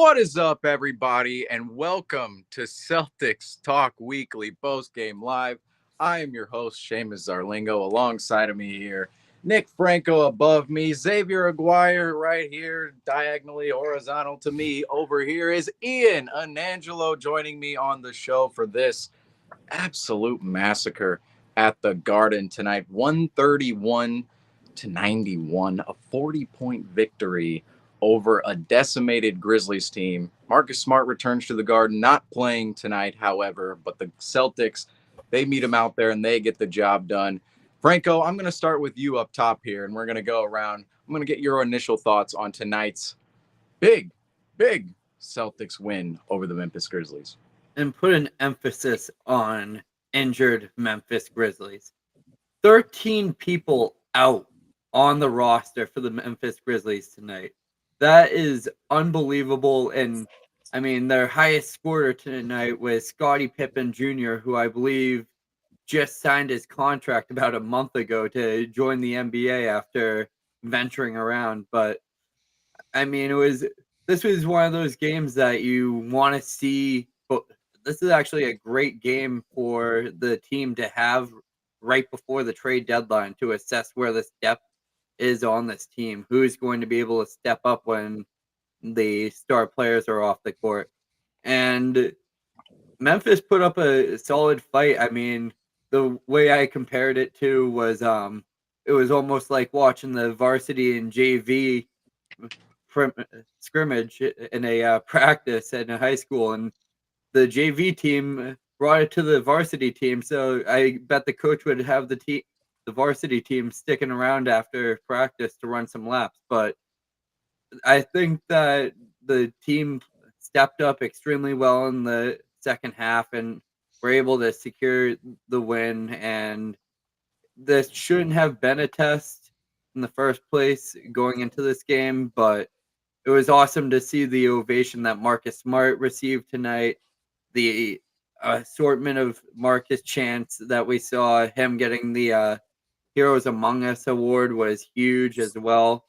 What is up, everybody, and welcome to Celtics Talk Weekly Postgame Live. I am your host, Seamus Zarlingo. Alongside of me here, Nick Franco above me, Xavier Aguirre right here, diagonally horizontal to me. Over here is Ian Anangelo joining me on the show for this absolute massacre at the Garden tonight. 131-91, a 40-point victory over a decimated Grizzlies team. Marcus Smart returns to the Garden, not playing tonight, however, but the Celtics, they meet him out there and they get the job done. Franco, I'm going to start with you up top here, and we're going to go around. I'm going to get your initial thoughts on tonight's big Celtics win over the Memphis Grizzlies. And put an emphasis on injured Memphis Grizzlies. 13 people out on the roster for the Memphis Grizzlies tonight. That is unbelievable. And I mean, their highest scorer tonight was Scottie Pippen Jr., who I believe just signed his contract about a month ago to join the NBA after venturing around. But I mean, this was one of those games that you want to see. This is actually a great game for the team to have right before the trade deadline to assess where this depth is on this team. Who is going to be able to step up when the star players are off the court? And Memphis put up a solid fight. I mean, the way I compared it to was it was almost like watching the varsity and JV scrimmage in a practice in a high school, and the JV team brought it to the varsity team. So I bet the coach would have the varsity team sticking around after practice to run some laps. But I think that the team stepped up extremely well in the second half and were able to secure the win. And this shouldn't have been a test in the first place going into this game, but it was awesome to see the ovation that Marcus Smart received tonight. The assortment of Marcus chants that we saw, him getting the Heroes Among Us award was huge as well.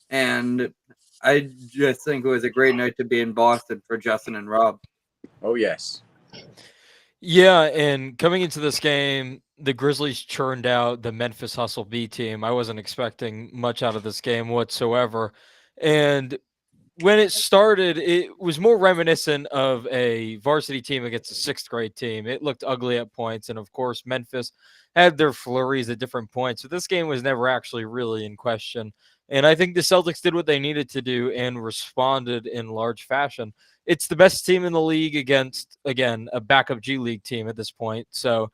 And I just think it was a great night to be in Boston for Justin and Rob. Oh, yes. Yeah, and coming into this game, the Grizzlies churned out the Memphis Hustle B team. I wasn't expecting much out of this game whatsoever. And when it started, it was more reminiscent of a varsity team against a sixth grade team. It looked ugly at points. And of course, Memphis had their flurries at different points. But this game was never actually really in question. And I think the Celtics did what they needed to do and responded in large fashion. It's the best team in the league against, again, a backup G League team at this point. So,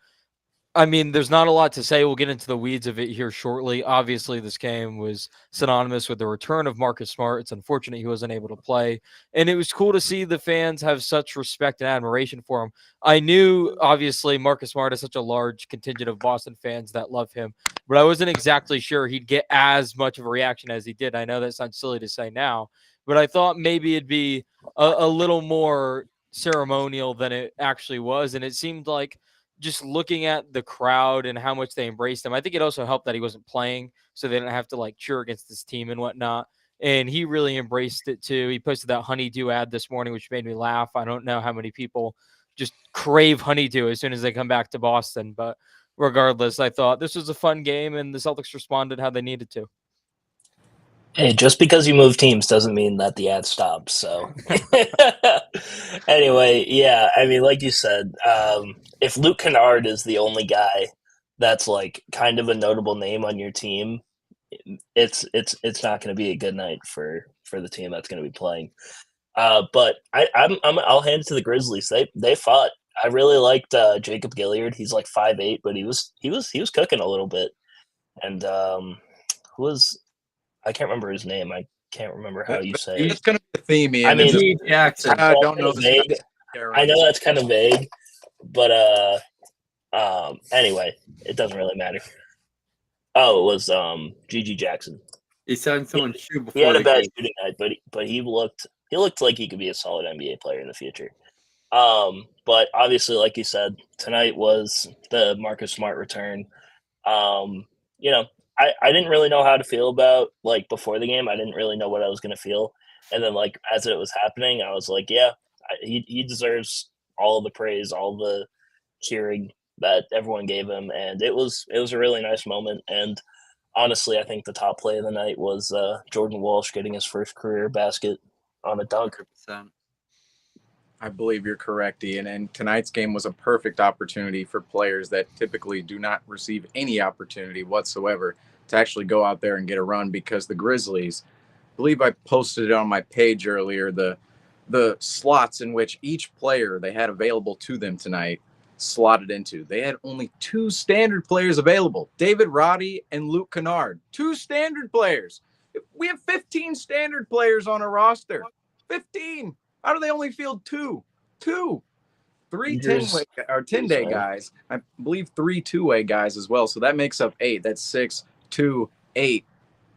I mean, there's not a lot to say. We'll get into the weeds of it here shortly. Obviously, this game was synonymous with the return of Marcus Smart. It's unfortunate he wasn't able to play. And it was cool to see the fans have such respect and admiration for him. I knew, obviously, Marcus Smart has such a large contingent of Boston fans that love him, but I wasn't exactly sure he'd get as much of a reaction as he did. I know that sounds silly to say now, but I thought maybe it'd be a little more ceremonial than it actually was. And it seemed like, just looking at the crowd and how much they embraced him, I think it also helped that he wasn't playing, so they didn't have to like cheer against this team and whatnot. And he really embraced it too. He posted that honeydew ad this morning, which made me laugh. I don't know how many people just crave honeydew as soon as they come back to Boston, but regardless, I thought this was a fun game and the Celtics responded how they needed to. Hey, just because you move teams doesn't mean that the ad stops. So, anyway, yeah, I mean, like you said, if Luke Kennard is the only guy that's like kind of a notable name on your team, it's not going to be a good night for the team that's going to be playing. But I'll hand it to the Grizzlies. They fought. I really liked Jacob Gilyard. He's like 5'8", but he was cooking a little bit, and who was. I can't remember his name. I can't remember how you say it. It's going to be a theme, Ian. I mean, Jackson. I don't know. I know that's kind of vague, but anyway, it doesn't really matter. Oh, it was Gigi Jackson. He signed someone's shoe before. He had a bad shooting night, but he looked like he could be a solid NBA player in the future. But obviously, like you said, tonight was the Marcus Smart return. You know, I didn't really know how to feel about, like, before the game. I didn't really know what I was going to feel. And then, like, as it was happening, I was like, yeah, he deserves all the praise, all the cheering that everyone gave him, and it was a really nice moment. And honestly, I think the top play of the night was Jordan Walsh getting his first career basket on a dunk. 100%. I believe you're correct, Ian. And tonight's game was a perfect opportunity for players that typically do not receive any opportunity whatsoever to actually go out there and get a run, because the Grizzlies, I believe I posted it on my page earlier, the slots in which each player they had available to them tonight slotted into. They had only 2 standard players available, David Roddy and Luke Kennard. 2 standard players. We have 15 standard players on a roster. 15. How do they only field 2? 2. 3 Injuries, 10-day guys. I believe 3 2-way guys as well. So that makes up 8. That's 6, 2, 8.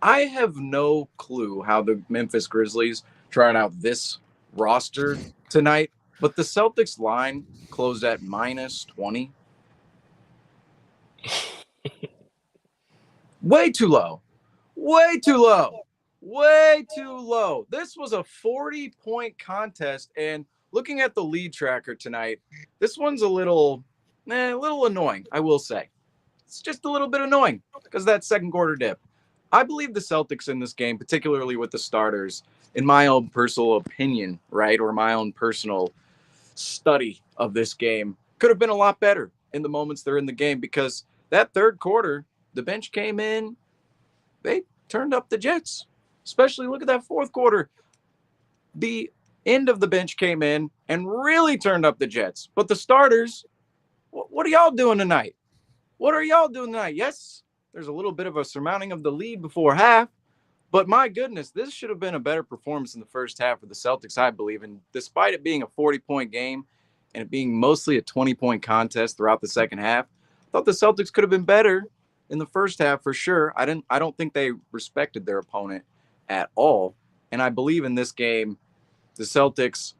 I have no clue how the Memphis Grizzlies tried out this roster tonight, but the Celtics line closed at minus 20. Way too low. Way too low. Way too low. This was a 40-point contest, and looking at the lead tracker tonight, this one's a little annoying, I will say. It's just a little bit annoying because of that second quarter dip. I believe the Celtics in this game, particularly with the starters, in my own personal opinion, right, or my own personal study of this game, could have been a lot better in the moments they're in the game, because that third quarter, the bench came in, they turned up the Jets. Especially look at that fourth quarter. The end of the bench came in and really turned up the Jets. But the starters, what are y'all doing tonight? What are y'all doing tonight? Yes, there's a little bit of a surmounting of the lead before half, but my goodness, this should have been a better performance in the first half for the Celtics, I believe. And despite it being a 40-point game and it being mostly a 20-point contest throughout the second half, I thought the Celtics could have been better in the first half for sure. I don't think they respected their opponent at all. And I believe in this game, the Celtics,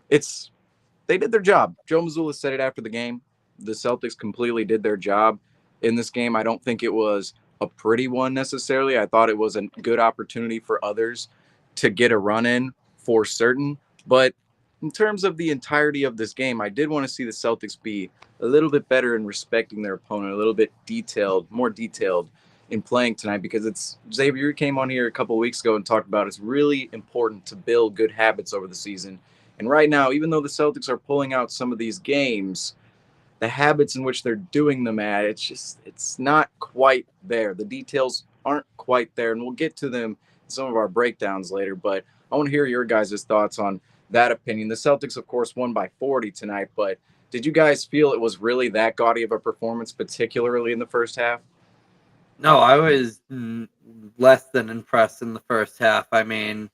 they did their job. Joe Mazzulla said it after the game. The Celtics completely did their job in this game. I don't think it was a pretty one necessarily. I thought it was a good opportunity for others to get a run in for certain. But in terms of the entirety of this game, I did want to see the Celtics be a little bit better in respecting their opponent, a little bit more detailed in playing tonight, because it's Xavier came on here a couple of weeks ago and talked about it's really important to build good habits over the season. And right now, even though the Celtics are pulling out some of these games, the habits in which they're doing them at, it's not quite there. The details aren't quite there, and we'll get to them in some of our breakdowns later. But I want to hear your guys' thoughts on that opinion. The Celtics, of course, won by 40 tonight, but did you guys feel it was really that gaudy of a performance, particularly in the first half? No, I was less than impressed in the first half. I mean,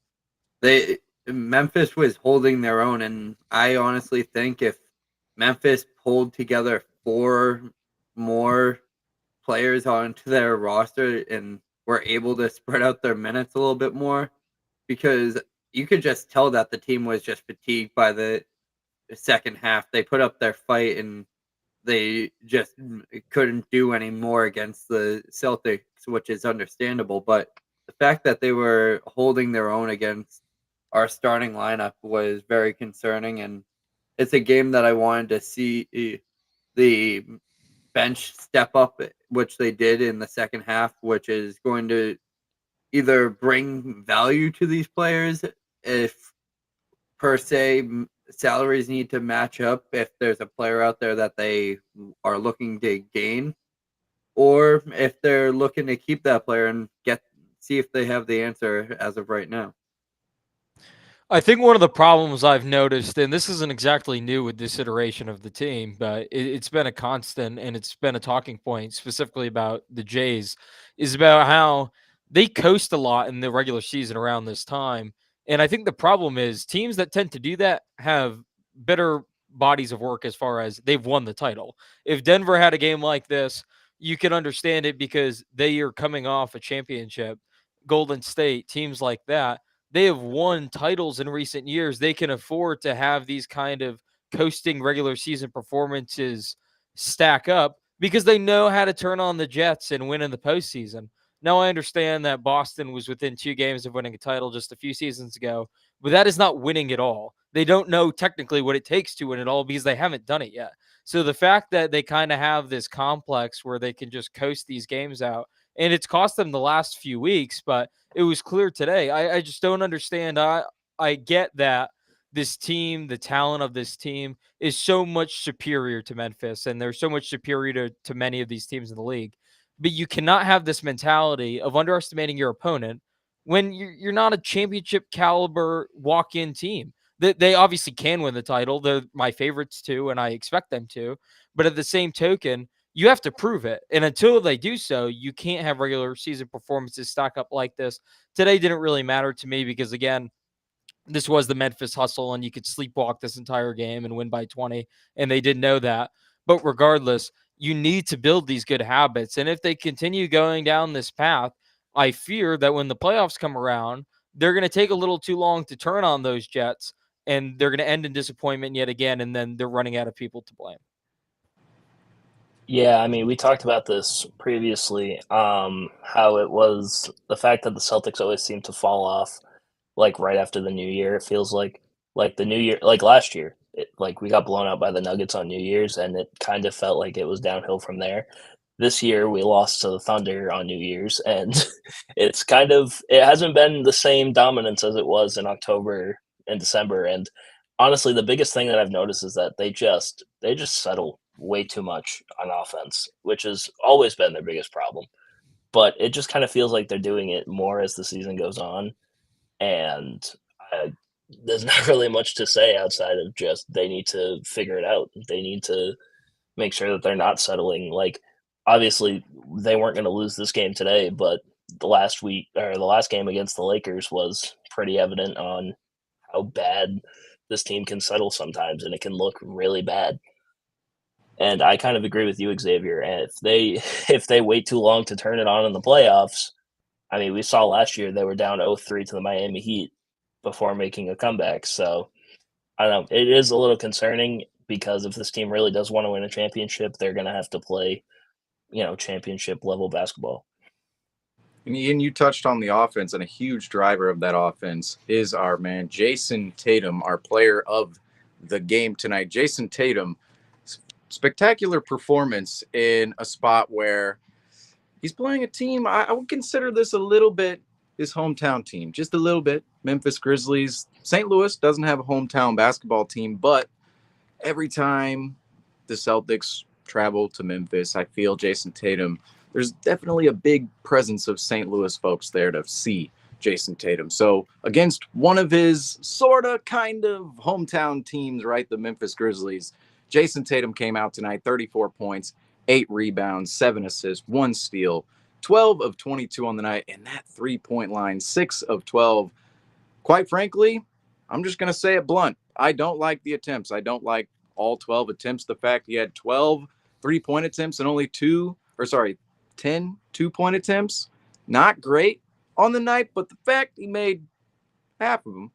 Memphis was holding their own, and I honestly think if Memphis pulled together 4 more players onto their roster and were able to spread out their minutes a little bit more, because you could just tell that the team was just fatigued by the second half. They put up their fight and they just couldn't do any more against the Celtics, which is understandable. But the fact that they were holding their own against our starting lineup was very concerning, and it's a game that I wanted to see the bench step up, which they did in the second half, which is going to either bring value to these players if per se salaries need to match up if there's a player out there that they are looking to gain, or if they're looking to keep that player and see if they have the answer as of right now. I think one of the problems I've noticed, and this isn't exactly new with this iteration of the team, but it's been a constant and it's been a talking point specifically about the Jays, is about how they coast a lot in the regular season around this time. And I think the problem is teams that tend to do that have better bodies of work as far as they've won the title. If Denver had a game like this, you can understand it because they are coming off a championship. Golden State, teams like that, they have won titles in recent years. They can afford to have these kind of coasting regular season performances stack up because they know how to turn on the Jets and win in the postseason. Now, I understand that Boston was within 2 games of winning a title just a few seasons ago, but that is not winning at all. They don't know technically what it takes to win it all because they haven't done it yet. So the fact that they kind of have this complex where they can just coast these games out, and it's cost them the last few weeks, but it was clear today. I just don't understand. I get that this team, the talent of this team is so much superior to Memphis, and they're so much superior to many of these teams in the league. But you cannot have this mentality of underestimating your opponent when you're not a championship caliber walk-in team. They obviously can win the title. They're my favorites too, and I expect them to. But at the same token, you have to prove it. And until they do so, you can't have regular season performances stack up like this. Today didn't really matter to me because, again, this was the Memphis hustle, and you could sleepwalk this entire game and win by 20, and they didn't know that. But regardless, you need to build these good habits. And if they continue going down this path, I fear that when the playoffs come around, they're going to take a little too long to turn on those Jets, and they're going to end in disappointment yet again, and then they're running out of people to blame. Yeah, I mean, we talked about this previously, how it was the fact that the Celtics always seem to fall off, like, right after the new year. It feels like the new year, like last year, like we got blown out by the Nuggets on New Year's, and it kind of felt like it was downhill from there. This year, we lost to the Thunder on New Year's, and it hasn't been the same dominance as it was in October and December. And honestly, the biggest thing that I've noticed is that they just settle way too much on offense, which has always been their biggest problem. But it just kind of feels like they're doing it more as the season goes on, and uh, there's not really much to say outside of just they need to figure it out. They need to make sure that they're not settling. Like, obviously, they weren't going to lose this game today, but the last game against the Lakers was pretty evident on how bad this team can settle sometimes, and it can look really bad. And I kind of agree with you, Xavier. And if they wait too long to turn it on in the playoffs, I mean, we saw last year they were down 0-3 to the Miami Heat before making a comeback. So I don't know. It is a little concerning because if this team really does want to win a championship, they're going to have to play, championship level basketball. And Ian, you touched on the offense, and a huge driver of that offense is our man, Jason Tatum, our player of the game tonight. Jason Tatum, spectacular performance in a spot where he's playing a team. I would consider this a little bit his hometown team, just a little bit. Memphis Grizzlies. St. Louis doesn't have a hometown basketball team, but every time the Celtics travel to Memphis, I feel Jason Tatum, there's definitely a big presence of St. Louis folks there to see Jason Tatum. So against one of his sort of kind of hometown teams, right, the Memphis Grizzlies, Jason Tatum came out tonight, 34 points, 8 rebounds, 7 assists, 1 steal, 12 of 22 on the night, and that three-point line, 6 of 12. Quite frankly, I'm just going to say it blunt. I don't like the attempts. I don't like all 12 attempts. The fact he had 12 3-point attempts and only 10 2-point attempts, not great on the night, but the fact he made half of them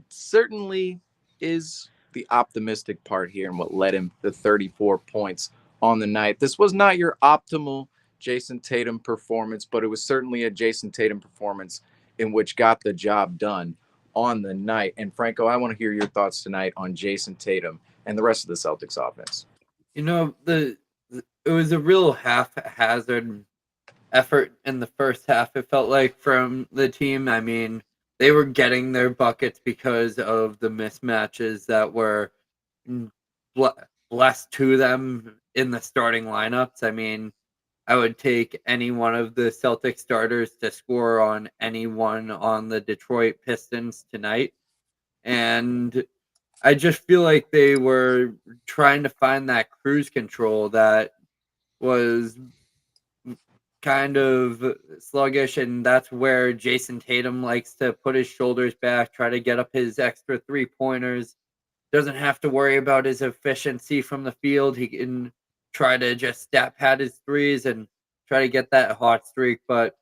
certainly is the optimistic part here and what led him to 34 points on the night. This was not your optimal Jason Tatum performance, but it was certainly a Jason Tatum performance in which got the job done on the night. And Franco, I want to hear your thoughts tonight on Jason Tatum and the rest of the Celtics offense. It was a real haphazard effort in the first half, it felt like, from the team. I mean, they were getting their buckets because of the mismatches that were blessed to them in the starting lineups. I mean, I would take any one of the Celtic starters to score on anyone on the Detroit Pistons tonight. And I just feel like they were trying to find that cruise control that was kind of sluggish, and that's where Jason Tatum likes to put his shoulders back, try to get up his extra 3-pointers. Doesn't have to worry about his efficiency from the field. He can try to just stat pad his threes and try to get that hot streak. But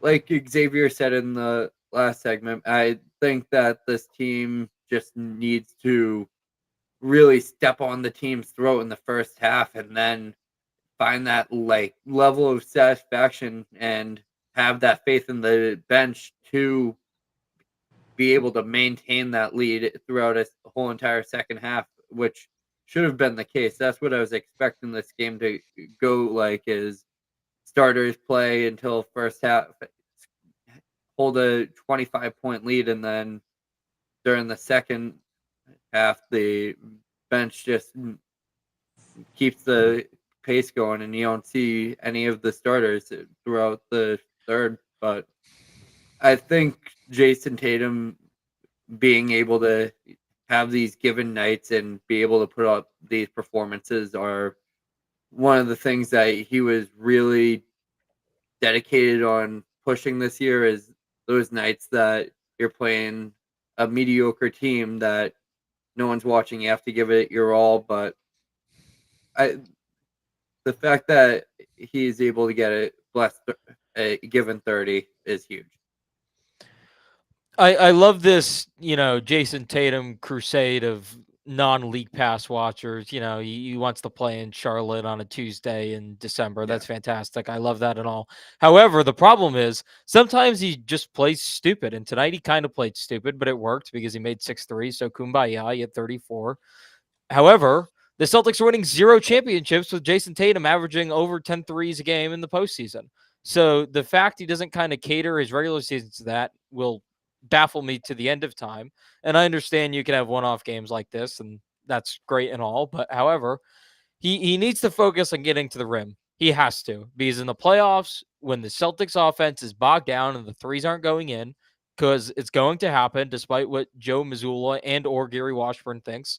like Xavier said in the last segment, I think that this team just needs to really step on the team's throat in the first half and then find that like level of satisfaction and have that faith in the bench to be able to maintain that lead throughout a whole entire second half, which should have been the case. That's what I was expecting this game to go like, is starters play until first half, hold a 25-point lead, and then during the second half, the bench just keeps the pace going, and you don't see any of the starters throughout the third. But I think Jason Tatum being able to have these given nights and be able to put up these performances are one of the things that he was really dedicated on pushing this year, is those nights that you're playing a mediocre team that no one's watching. You have to give it your all. But the fact that he's able to get it blessed a given 30 is huge. I love this, Jason Tatum crusade of non-league pass watchers. He wants to play in Charlotte on a Tuesday in December. Yeah. That's fantastic. I love that and all. However, the problem is sometimes he just plays stupid. And tonight he kind of played stupid, but it worked because he made 6 threes. So kumbaya, he had 34. However, the Celtics are winning 0 championships with Jason Tatum averaging over 10 threes a game in the postseason. So the fact he doesn't kind of cater his regular season to that will baffle me to the end of time. And I understand you can have one-off games like this, and that's great and all. But however, he needs to focus on getting to the rim. He has to, because in the playoffs, when the Celtics offense is bogged down and the threes aren't going in, because it's going to happen, despite what Joe Mazzulla and or Gary Washburn thinks,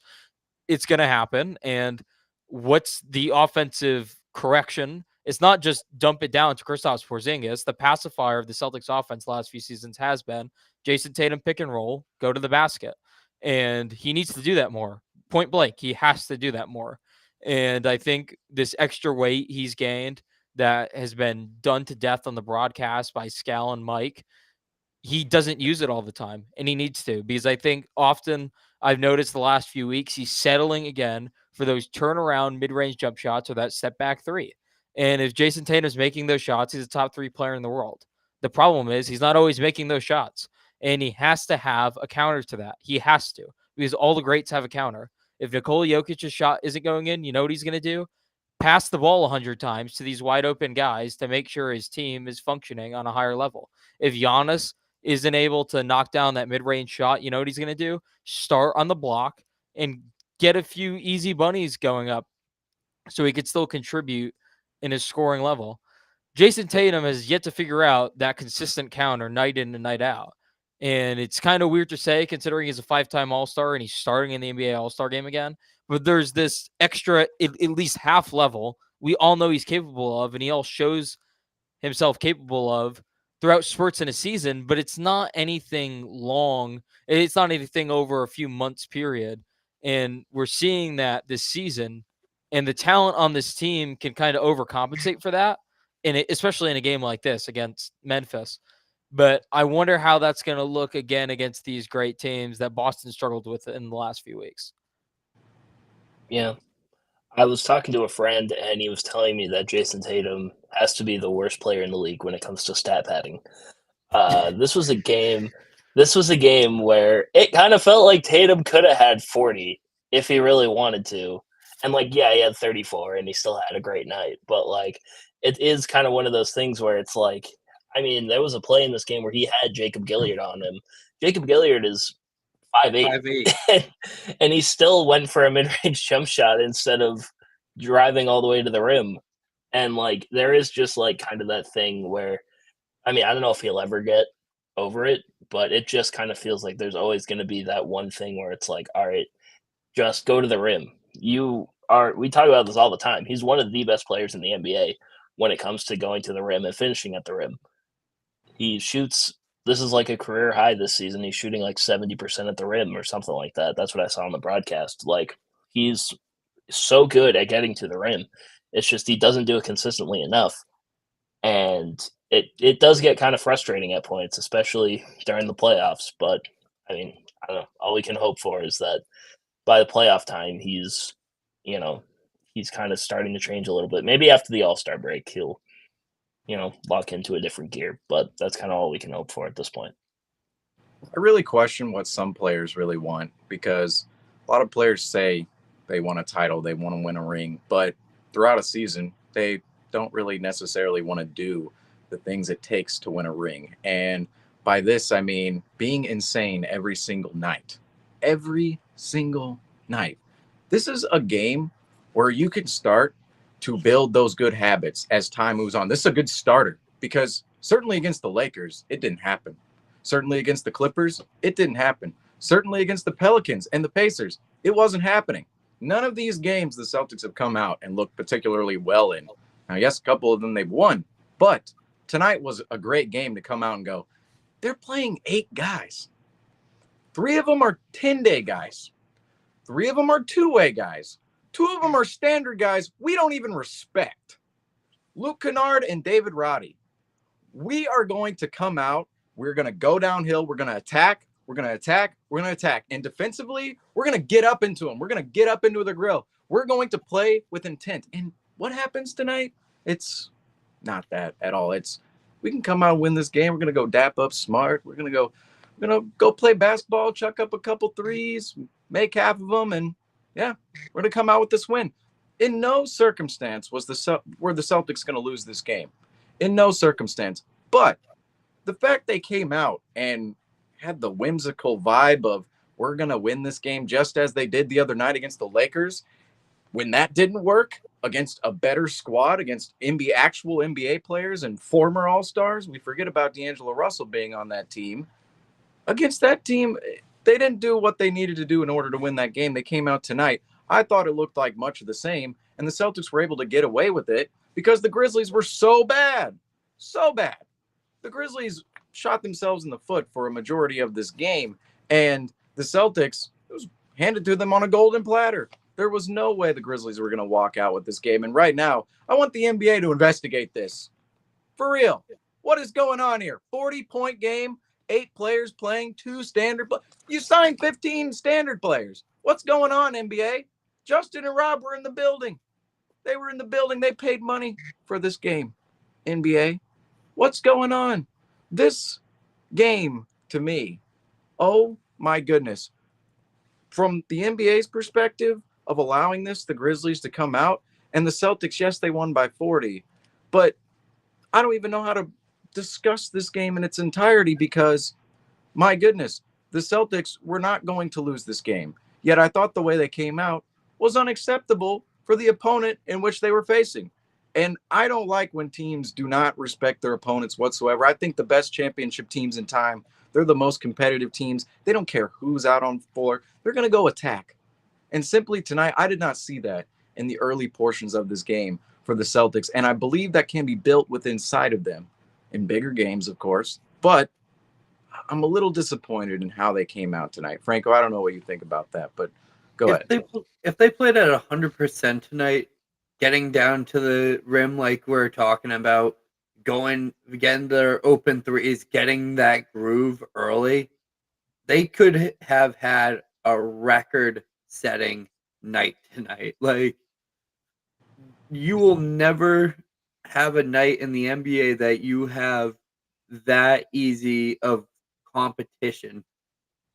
it's going to happen. And what's the offensive correction? It's not just dump it down to Kristaps Porzingis. The pacifier of the Celtics offense last few seasons has been Jason Tatum pick and roll, go to the basket. And he needs to do that more. Point blank, he has to do that more. And I think this extra weight he's gained that has been done to death on the broadcast by Scal and Mike, he doesn't use it all the time, and he needs to, because I think often I've noticed the last few weeks he's settling again for those turnaround mid-range jump shots or that step back three. And if Jason Tatum's making those shots, he's a top 3 player in the world. The problem is he's not always making those shots, and he has to have a counter to that. He has to, because all the greats have a counter. If Nikola Jokic's shot isn't going in, you know what he's going to do? Pass the ball 100 times to these wide open guys to make sure his team is functioning on a higher level. If Giannis isn't able to knock down that mid-range shot, you know what he's going to do? Start on the block and get a few easy bunnies going up so he could still contribute in his scoring level. Jason Tatum has yet to figure out that consistent counter night in and night out. And it's kind of weird to say, considering he's a 5-time All-Star and he's starting in the NBA All-Star game again. But there's this extra, at least half level, we all know he's capable of, and he all shows himself capable of throughout spurts in a season, but it's not anything long. It's not anything over a few months period. And we're seeing that this season, and the talent on this team can kind of overcompensate for that, and especially in a game like this against Memphis. But I wonder how that's going to look again against these great teams that Boston struggled with in the last few weeks. Yeah. I was talking to a friend, and he was telling me that Jason Tatum has to be the worst player in the league when it comes to stat padding. This was a game where it kind of felt like Tatum could have had 40 if he really wanted to. And, he had 34, and he still had a great night. But, it is kind of one of those things where it's there was a play in this game where he had Jacob Gilyard on him. Jacob Gilyard is 5'8", and he still went for a mid-range jump shot instead of driving all the way to the rim. And there is just kind of that thing where, I don't know if he'll ever get over it, but it just kind of feels like there's always going to be that one thing where it's all right, just go to the rim. We talk about this all the time. He's one of the best players in the NBA when it comes to going to the rim and finishing at the rim. He shoots. This is a career high this season. He's shooting 70% at the rim or something like that. That's what I saw on the broadcast. He's so good at getting to the rim. It's just he doesn't do it consistently enough. And it does get kind of frustrating at points, especially during the playoffs. But, I don't know. All we can hope for is that by the playoff time, he's, he's kind of starting to change a little bit. Maybe after the All-Star break, he'll, lock into a different gear. But that's kind of all we can hope for at this point. I really question what some players really want, because a lot of players say they want a title, they want to win a ring, but throughout a season, they don't really necessarily want to do the things it takes to win a ring. And by this, I mean being insane every single night. Every single night. This is a game where you can start to build those good habits as time moves on. This is a good starter, because certainly against the Lakers, it didn't happen. Certainly against the Clippers, it didn't happen. Certainly against the Pelicans and the Pacers, it wasn't happening. None of these games the Celtics have come out and looked particularly well in. Now, yes, a couple of them they've won, but tonight was a great game to come out and go, they're playing 8 guys. 3 of them are 10-day guys. 3 of them are two-way guys. 2 of them are standard guys we don't even respect. Luke Kennard and David Roddy. We are going to come out. We're going to go downhill. We're going to attack. We're going to attack. We're going to attack. And defensively, we're going to get up into them. We're going to get up into the grill. We're going to play with intent. And what happens tonight? It's not that at all. It's we can come out and win this game. We're going to go dap up smart. We're going to go play basketball, chuck up a couple threes, make half of them, and yeah, we're going to come out with this win. In no circumstance were the Celtics going to lose this game. In no circumstance. But the fact they came out and had the whimsical vibe of we're going to win this game just as they did the other night against the Lakers, when that didn't work against a better squad, against actual NBA players and former All-Stars, we forget about D'Angelo Russell being on that team. Against that team, they didn't do what they needed to do in order to win that game. They came out tonight. I thought it looked like much of the same, and the Celtics were able to get away with it because the Grizzlies were so bad. So bad. The Grizzlies shot themselves in the foot for a majority of this game, and the Celtics, it was handed to them on a golden platter. There was no way the Grizzlies were going to walk out with this game, and right now, I want the NBA to investigate this. For real. What is going on here? 40-point game, 8 players playing, 2 standard players. You signed 15 standard players. What's going on, NBA? Justin and Rob were in the building. They were in the building. They paid money for this game, NBA. What's going on? This game, to me, oh my goodness. From the NBA's perspective of allowing the Grizzlies to come out, and the Celtics, yes, they won by 40, but I don't even know how to discuss this game in its entirety because, my goodness, the Celtics were not going to lose this game. Yet I thought the way they came out was unacceptable for the opponent in which they were facing. And I don't like when teams do not respect their opponents whatsoever. I think the best championship teams in time, they're the most competitive teams. They don't care who's out on the floor. They're going to go attack. And simply tonight, I did not see that in the early portions of this game for the Celtics. And I believe that can be built within inside of them in bigger games, of course. But I'm a little disappointed in how they came out tonight. Franco, I don't know what you think about that, but go ahead. If they played at 100% tonight, getting down to the rim like we're talking about, getting their open threes, getting that groove early, they could have had a record-setting night tonight. Like, you will never have a night in the NBA that you have that easy of competition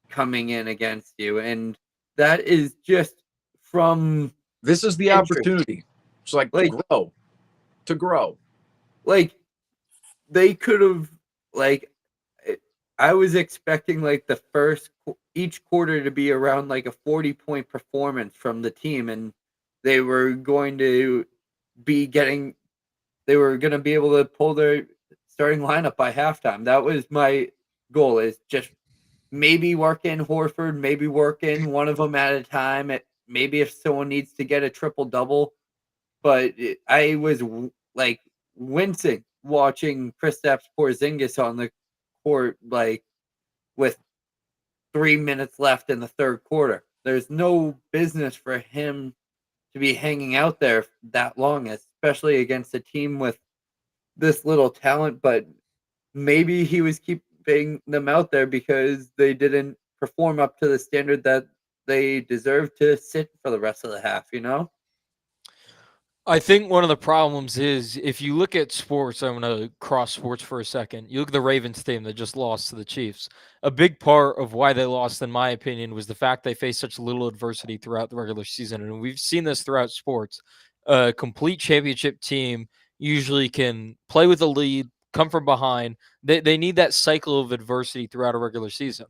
coming in against you. And that is just from... This is the opportunity. It's like to grow. Like, they could have, like, I was expecting like each quarter to be around like a 40-point performance from the team, and they were going to be able to pull their starting lineup by halftime. That was my goal, is just maybe work in Horford, maybe work in one of them at a time. Maybe if someone needs to get a triple-double. But I was like wincing watching Kristaps Porzingis on the court, like with 3 minutes left in the third quarter. There's no business for him to be hanging out there that long, especially against a team with this little talent. But maybe he was keeping them out there because they didn't perform up to the standard that they deserve to sit for the rest of the half, you know? I think one of the problems is if you look at sports, I'm going to cross sports for a second. You look at the Ravens team that just lost to the Chiefs. A big part of why they lost, in my opinion, was the fact they faced such little adversity throughout the regular season. And we've seen this throughout sports. A complete championship team usually can play with a lead, come from behind. They need that cycle of adversity throughout a regular season.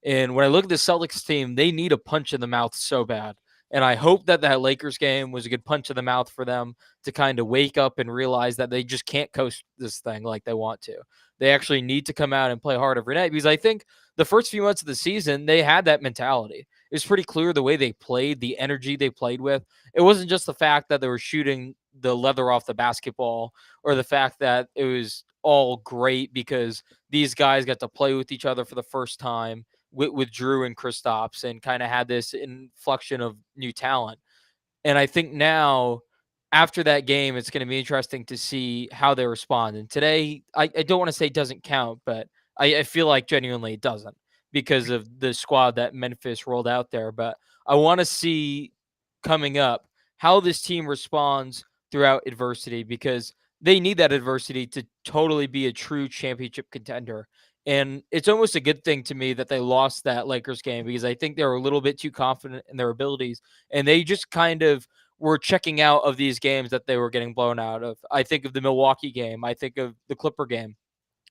And when I look at the Celtics team, they need a punch in the mouth so bad. And I hope that that Lakers game was a good punch in the mouth for them to kind of wake up and realize that they just can't coast this thing like they want to. They actually need to come out and play hard every night because I think the first few months of the season, they had that mentality. It was pretty clear the way they played, the energy they played with. It wasn't just the fact that they were shooting the leather off the basketball or the fact that it was all great because these guys got to play with each other for the first time with Drew and Kristaps and kind of had this inflection of new talent. And I think now, after that game, it's going to be interesting to see how they respond. And today, I don't want to say doesn't count, but I feel like genuinely it doesn't because of the squad that Memphis rolled out there. But I want to see coming up how this team responds throughout adversity because they need that adversity to totally be a true championship contender. And it's almost a good thing to me that they lost that Lakers game because I think they were a little bit too confident in their abilities and they just kind of were checking out of these games that they were getting blown out of. I think of the Milwaukee game. I think of the Clipper game.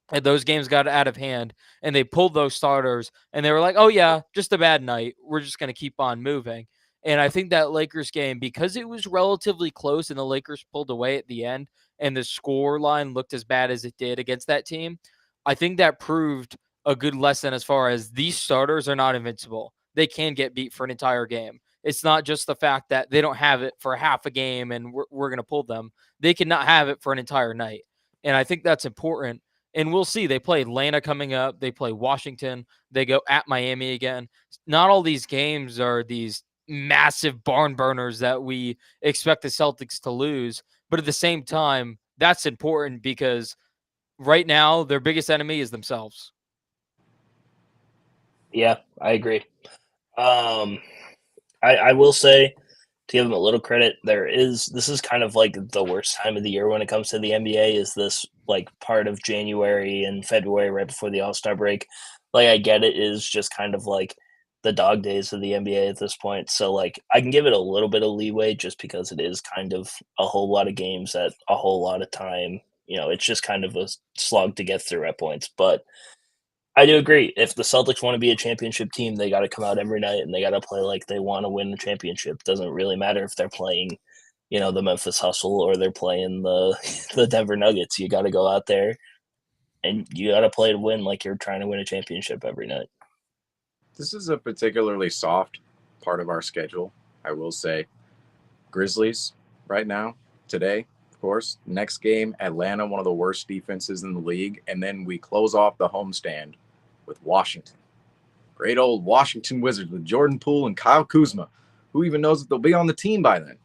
And those games got out of hand and they pulled those starters and they were like, oh, yeah, just a bad night. We're just going to keep on moving. And I think that Lakers game, because it was relatively close and the Lakers pulled away at the end and the score line looked as bad as it did against that team, I think that proved a good lesson as far as these starters are not invincible. They can get beat for an entire game. It's not just the fact that they don't have it for half a game and we're going to pull them. They cannot have it for an entire night. And I think that's important. And we'll see. They play Atlanta coming up. They play Washington. They go at Miami again. Not all these games are these massive barn burners that we expect the Celtics to lose. But at the same time, that's important because right now their biggest enemy is themselves. Yeah, I agree. I will say, to give them a little credit, this is kind of like the worst time of the year when it comes to the NBA. Is this like part of January and February right before the All-Star break? Like I get it is just kind of like the dog days of the NBA at this point. So like I can give it a little bit of leeway just because it is kind of a whole lot of games at a whole lot of time. You know, it's just kind of a slog to get through at points. But I do agree. If the Celtics want to be a championship team, they got to come out every night and they got to play like they want to win the championship. Doesn't really matter if they're playing, the Memphis Hustle or they're playing the the Denver Nuggets. You got to go out there and you got to play to win like you're trying to win a championship every night. This is a particularly soft part of our schedule, I will say. Grizzlies right now, today, of course. Next game, Atlanta, one of the worst defenses in the league. And then we close off the homestand with Washington. Great old Washington Wizards with Jordan Poole and Kyle Kuzma. Who even knows if they'll be on the team by then?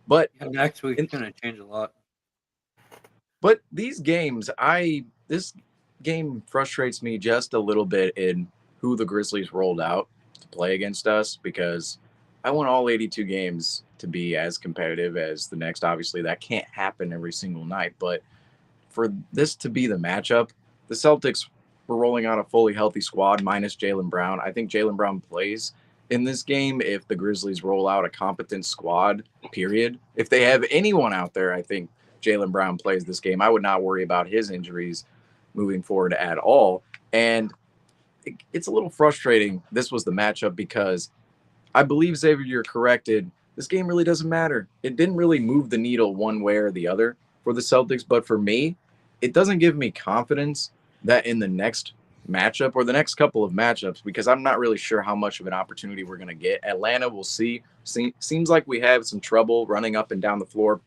But next week's going to change a lot. But these games, this game frustrates me just a little bit in who the Grizzlies rolled out to play against us because I want all 82 games to be as competitive as the next. Obviously, that can't happen every single night. But for this to be the matchup, the Celtics were rolling out a fully healthy squad minus Jaylen Brown. I think Jaylen Brown plays in this game if the Grizzlies roll out a competent squad, period. If they have anyone out there, I think Jaylen Brown plays this game. I would not worry about his injuries moving forward at all. And it's a little frustrating. This was the matchup because I believe, Xavier, you're corrected. This game really doesn't matter. It didn't really move the needle one way or the other for the Celtics. But for me, it doesn't give me confidence that in the next matchup or the next couple of matchups, because I'm not really sure how much of an opportunity we're going to get. Atlanta, we'll see. Seems like we have some trouble running up and down the floor,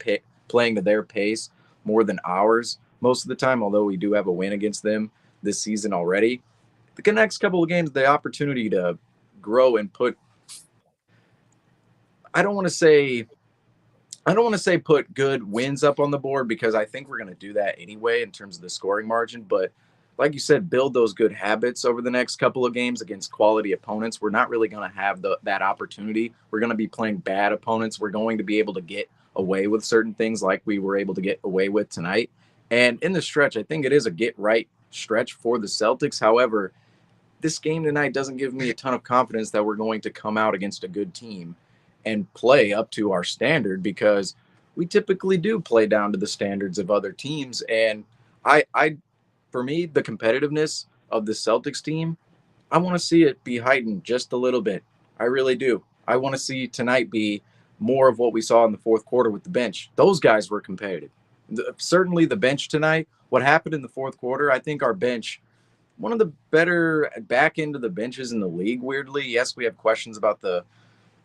playing to their pace more than ours most of the time, although we do have a win against them this season already. The next couple of games, the opportunity to grow and put I don't want to say put good wins up on the board because I think we're going to do that anyway in terms of the scoring margin. But like you said, build those good habits over the next couple of games against quality opponents. We're not really going to have that opportunity. We're going to be playing bad opponents. We're going to be able to get away with certain things like we were able to get away with tonight. And in the stretch, I think it is a get right stretch for the Celtics. However, this game tonight doesn't give me a ton of confidence that we're going to come out against a good team and play up to our standard, because we typically do play down to the standards of other teams. And for me, the competitiveness of the Celtics team, I want to see it be heightened just a little bit. I really do. I want to see tonight be more of what we saw in the fourth quarter with the bench. Those guys were competitive. Certainly the bench tonight, what happened in the fourth quarter, I think our bench, one of the better back end of the benches in the league, weirdly. Yes, we have questions about the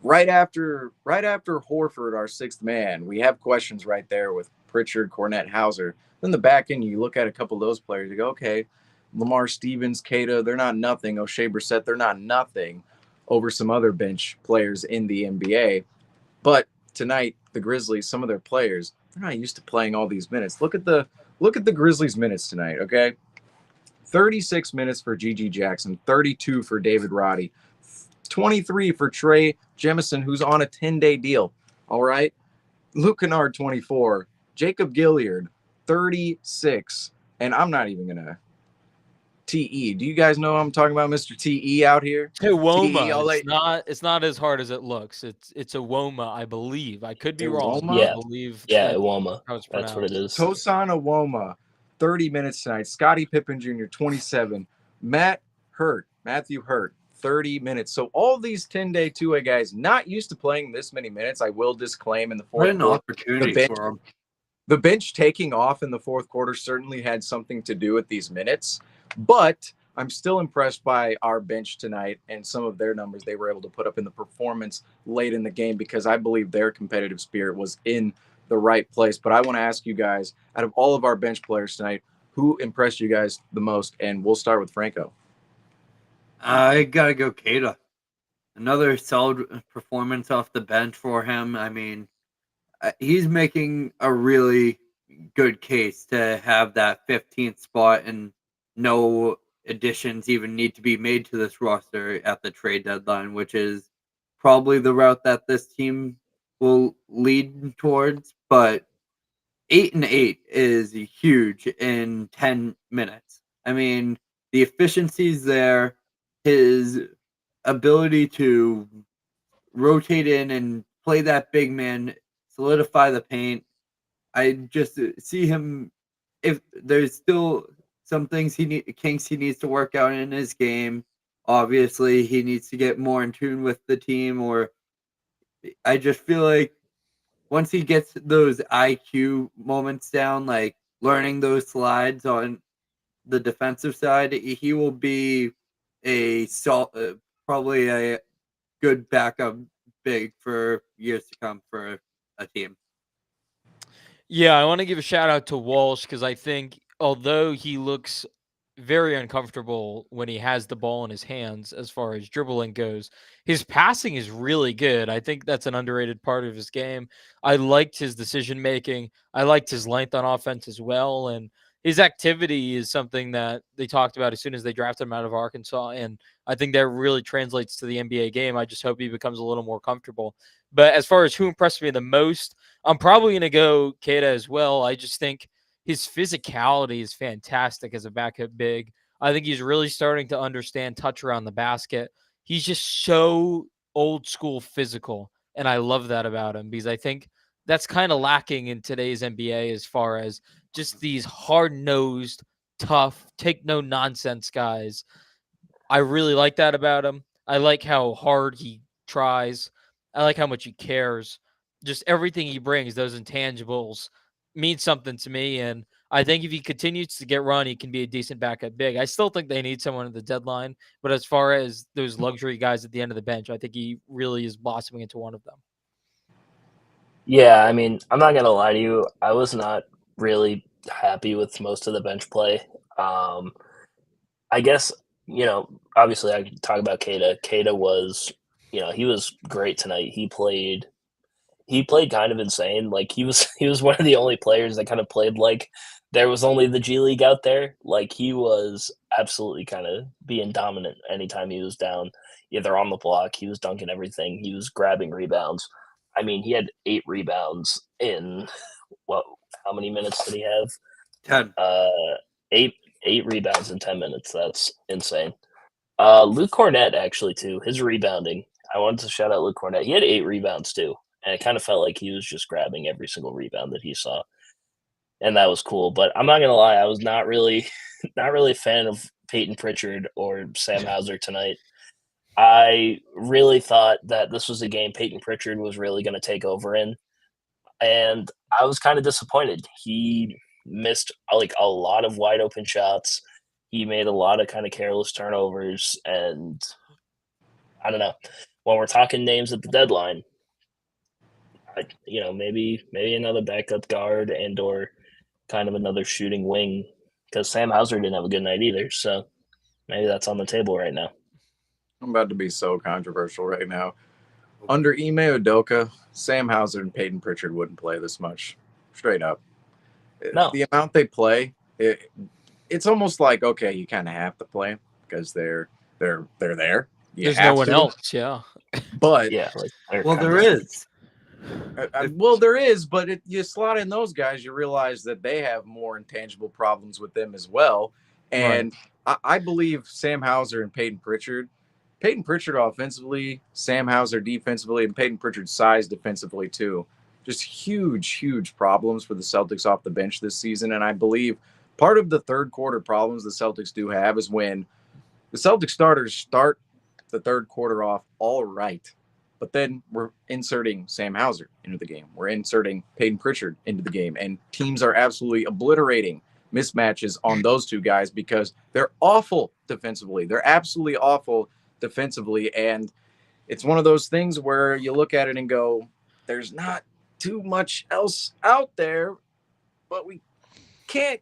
right after Horford, our sixth man. We have questions right there with Pritchard, Cornette, Hauser. Then the back end, you look at a couple of those players, you go, okay, Lamar Stevens, Keita, they're not nothing. O'Shea Brissett, they're not nothing over some other bench players in the NBA. But tonight, the Grizzlies, some of their players, they're not used to playing all these minutes. Look at the Grizzlies minutes tonight, okay? 36 minutes for Gigi Jackson, 32 for David Roddy, 23 for Trey Jemison, who's on a 10-day deal. All right. Luke Kennard, 24. Jacob Gilliard, 36. And I'm not even going to TE. Do you guys know I'm talking about, Mr. TE out here? Woma. It's not as hard as it looks. It's a Woma, I believe. I could be wrong. Yeah. I believe Iwoma. That's what it is. Tosan Iwoma, 30 minutes tonight. Scottie Pippen Jr., 27. Matthew Hurt, 30 minutes. So all these 10-day two-way guys not used to playing this many minutes. I will disclaim in the fourth quarter. What an opportunity for them. The bench taking off in the fourth quarter certainly had something to do with these minutes, but I'm still impressed by our bench tonight and some of their numbers they were able to put up in the performance late in the game, because I believe their competitive spirit was in the right place. But I want to ask you guys, out of all of our bench players tonight, who impressed you guys the most? And we'll start with Franco. I got to go Keita. Another solid performance off the bench for him. I mean, he's making a really good case to have that 15th spot, and no additions even need to be made to this roster at the trade deadline, which is probably the route that this team will lead towards. But 8-8 is huge in 10 minutes. I mean, the efficiency's there, his ability to rotate in and play that big man, solidify the paint. I just see him. If there's still some things kinks he needs to work out in his game, obviously he needs to get more in tune with the team. Or I just feel like once he gets those IQ moments down, like learning those slides on the defensive side, he will be probably a good backup big for years to come for a team. Yeah, I want to give a shout out to Walsh, because I think although he looks very uncomfortable when he has the ball in his hands as far as dribbling goes, his passing is really good. I think that's an underrated part of his game. I liked his decision making. I liked his length on offense as well. And his activity is something that they talked about as soon as they drafted him out of Arkansas. And I think that really translates to the NBA game. I just hope he becomes a little more comfortable. But as far as who impressed me the most, I'm probably going to go Keita as well. I just think his physicality is fantastic as a backup big. I think he's really starting to understand touch around the basket. He's just so old school physical, and I love that about him, because I think that's kind of lacking in today's NBA as far as just these hard-nosed, tough, take no nonsense guys. I really like that about him. I like how hard he tries. I like how much he cares. Just everything he brings, those intangibles, means something to me. And I think if he continues to get run, he can be a decent backup big. I still think they need someone at the deadline. But as far as those luxury guys at the end of the bench, I think he really is blossoming into one of them. Yeah, I mean, I'm not going to lie to you. I was not really happy with most of the bench play. I guess, obviously I could talk about Keita. Keita was, he was great tonight. He played kind of insane. Like he was one of the only players that kind of played like there was only the G League out there. Like he was absolutely kind of being dominant anytime he was down, either on the block, he was dunking everything, he was grabbing rebounds. I mean, he had 8 rebounds in how many minutes did he have? 10. 8 rebounds in 10 minutes. That's insane. Luke Cornett, actually, too. His rebounding. I wanted to shout out Luke Cornett. He had 8 rebounds, too. And it kind of felt like he was just grabbing every single rebound that he saw. And that was cool. But I'm not going to lie, I was not really a fan of Peyton Pritchard or Sam Hauser tonight. I really thought that this was a game Peyton Pritchard was really going to take over in. And I was kind of disappointed. He missed like a lot of wide open shots. He made a lot of kind of careless turnovers, and I don't know. When we're talking names at the deadline, maybe another backup guard and or kind of another shooting wing, because Sam Hauser didn't have a good night either. So maybe that's on the table right now. I'm about to be so controversial right now. Under Ime Udoka, Sam Hauser and Peyton Pritchard wouldn't play this much. Straight up. No. The amount they play, it's almost like, okay, you kind of have to play because they're there. There's no one else, yeah. But yeah, there is. There is, but you slot in those guys, you realize that they have more intangible problems with them as well. And right. I believe Sam Hauser and Peyton Pritchard offensively, Sam Hauser defensively, and Peyton Pritchard's size defensively too. Just huge problems for the Celtics off the bench this season. And I believe part of the third quarter problems the Celtics do have is when the Celtics starters start the third quarter off all right, but then we're inserting Sam Hauser into the game. We're inserting Peyton Pritchard into the game, and teams are absolutely obliterating mismatches on those two guys because they're awful defensively. They're absolutely awful defensively, and it's one of those things where you look at it and go, there's not too much else out there, but we can't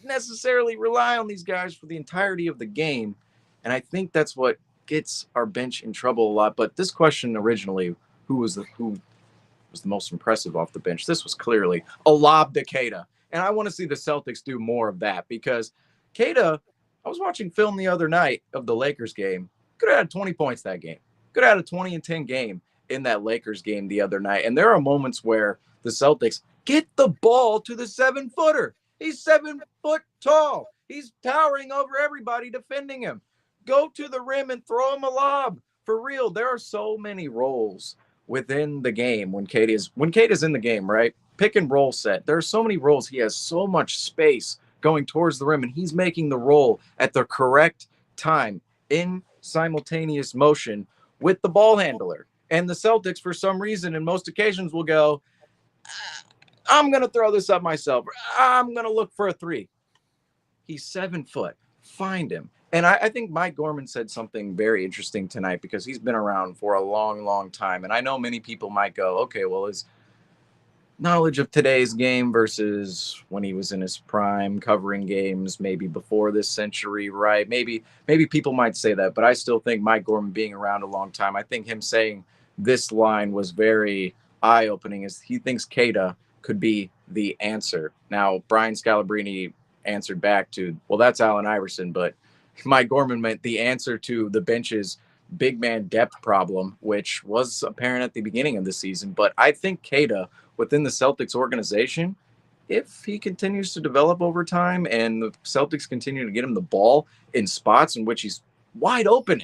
necessarily rely on these guys for the entirety of the game. And I think that's what gets our bench in trouble a lot. But this question originally, who was the most impressive off the bench? This was clearly a lob to Keita. And I want to see the Celtics do more of that because Keita, I was watching film the other night of the Lakers game, could have had 20 points that game. Could have had a 20 and 10 game in that Lakers game the other night. And there are moments where the Celtics get the ball to the 7-footer. He's 7 foot tall. He's towering over everybody defending him. Go to the rim and throw him a lob. For real, there are so many roles within the game when Keita's in the game, right? Pick and roll set. There are so many roles. He has so much space going towards the rim, and he's making the roll at the correct time in simultaneous motion with the ball handler. And the Celtics, for some reason, in most occasions, will go, I'm going to throw this up myself. I'm going to look for a three. He's 7 foot. Find him. And I think Mike Gorman said something very interesting tonight because he's been around for a long time. And I know many people might go, okay, well, his knowledge of today's game versus when he was in his prime covering games maybe before this century, right? Maybe people might say that, but I still think Mike Gorman being around a long time, I think him saying this line was very eye-opening as he thinks Keita could be the answer. Now, Brian Scalabrine answered back to, well, that's Allen Iverson, but Mike Gorman meant the answer to the bench's big man depth problem, which was apparent at the beginning of the season. But I think Keita within the Celtics organization, if he continues to develop over time and the Celtics continue to get him the ball in spots in which he's wide open.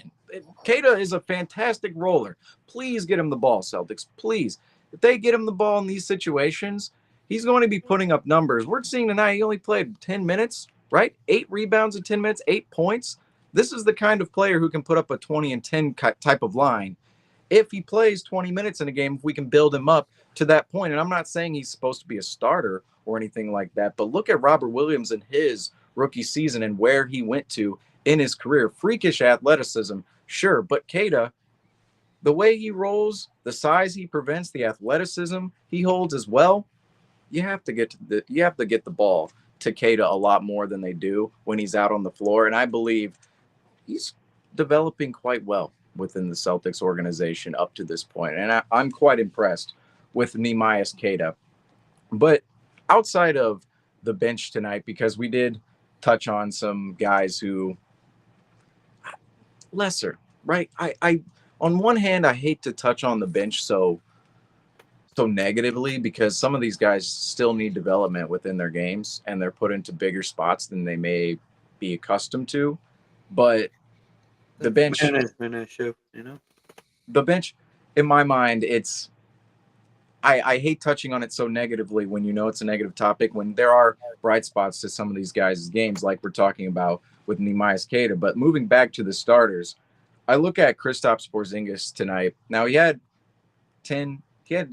Keita is a fantastic roller. Please get him the ball, Celtics. Please. If they get him the ball in these situations, he's going to be putting up numbers. We're seeing tonight he only played 10 minutes, right? 8 rebounds in 10 minutes, 8 points. This is the kind of player who can put up a 20 and 10 type of line. If he plays 20 minutes in a game, if we can build him up to that point. And I'm not saying he's supposed to be a starter or anything like that, but look at Robert Williams in his rookie season and where he went to in his career. Freakish athleticism, sure, but Keita, the way he rolls, the size he prevents, the athleticism he holds as well, you have to get the ball to Keita a lot more than they do when he's out on the floor. And I believe he's developing quite well within the Celtics organization up to this point. And I'm quite impressed with Neemias Queta. But outside of the bench tonight, because we did touch on some guys who lesser, right? I on one hand, I hate to touch on the bench so so negatively because some of these guys still need development within their games and they're put into bigger spots than they may be accustomed to. But the bench, management issue, the bench, in my mind, I hate touching on it so negatively when you know it's a negative topic, when there are bright spots to some of these guys' games, like we're talking about with Nehemiah Queta. But moving back to the starters, I look at Kristaps Porzingis tonight. Now he had a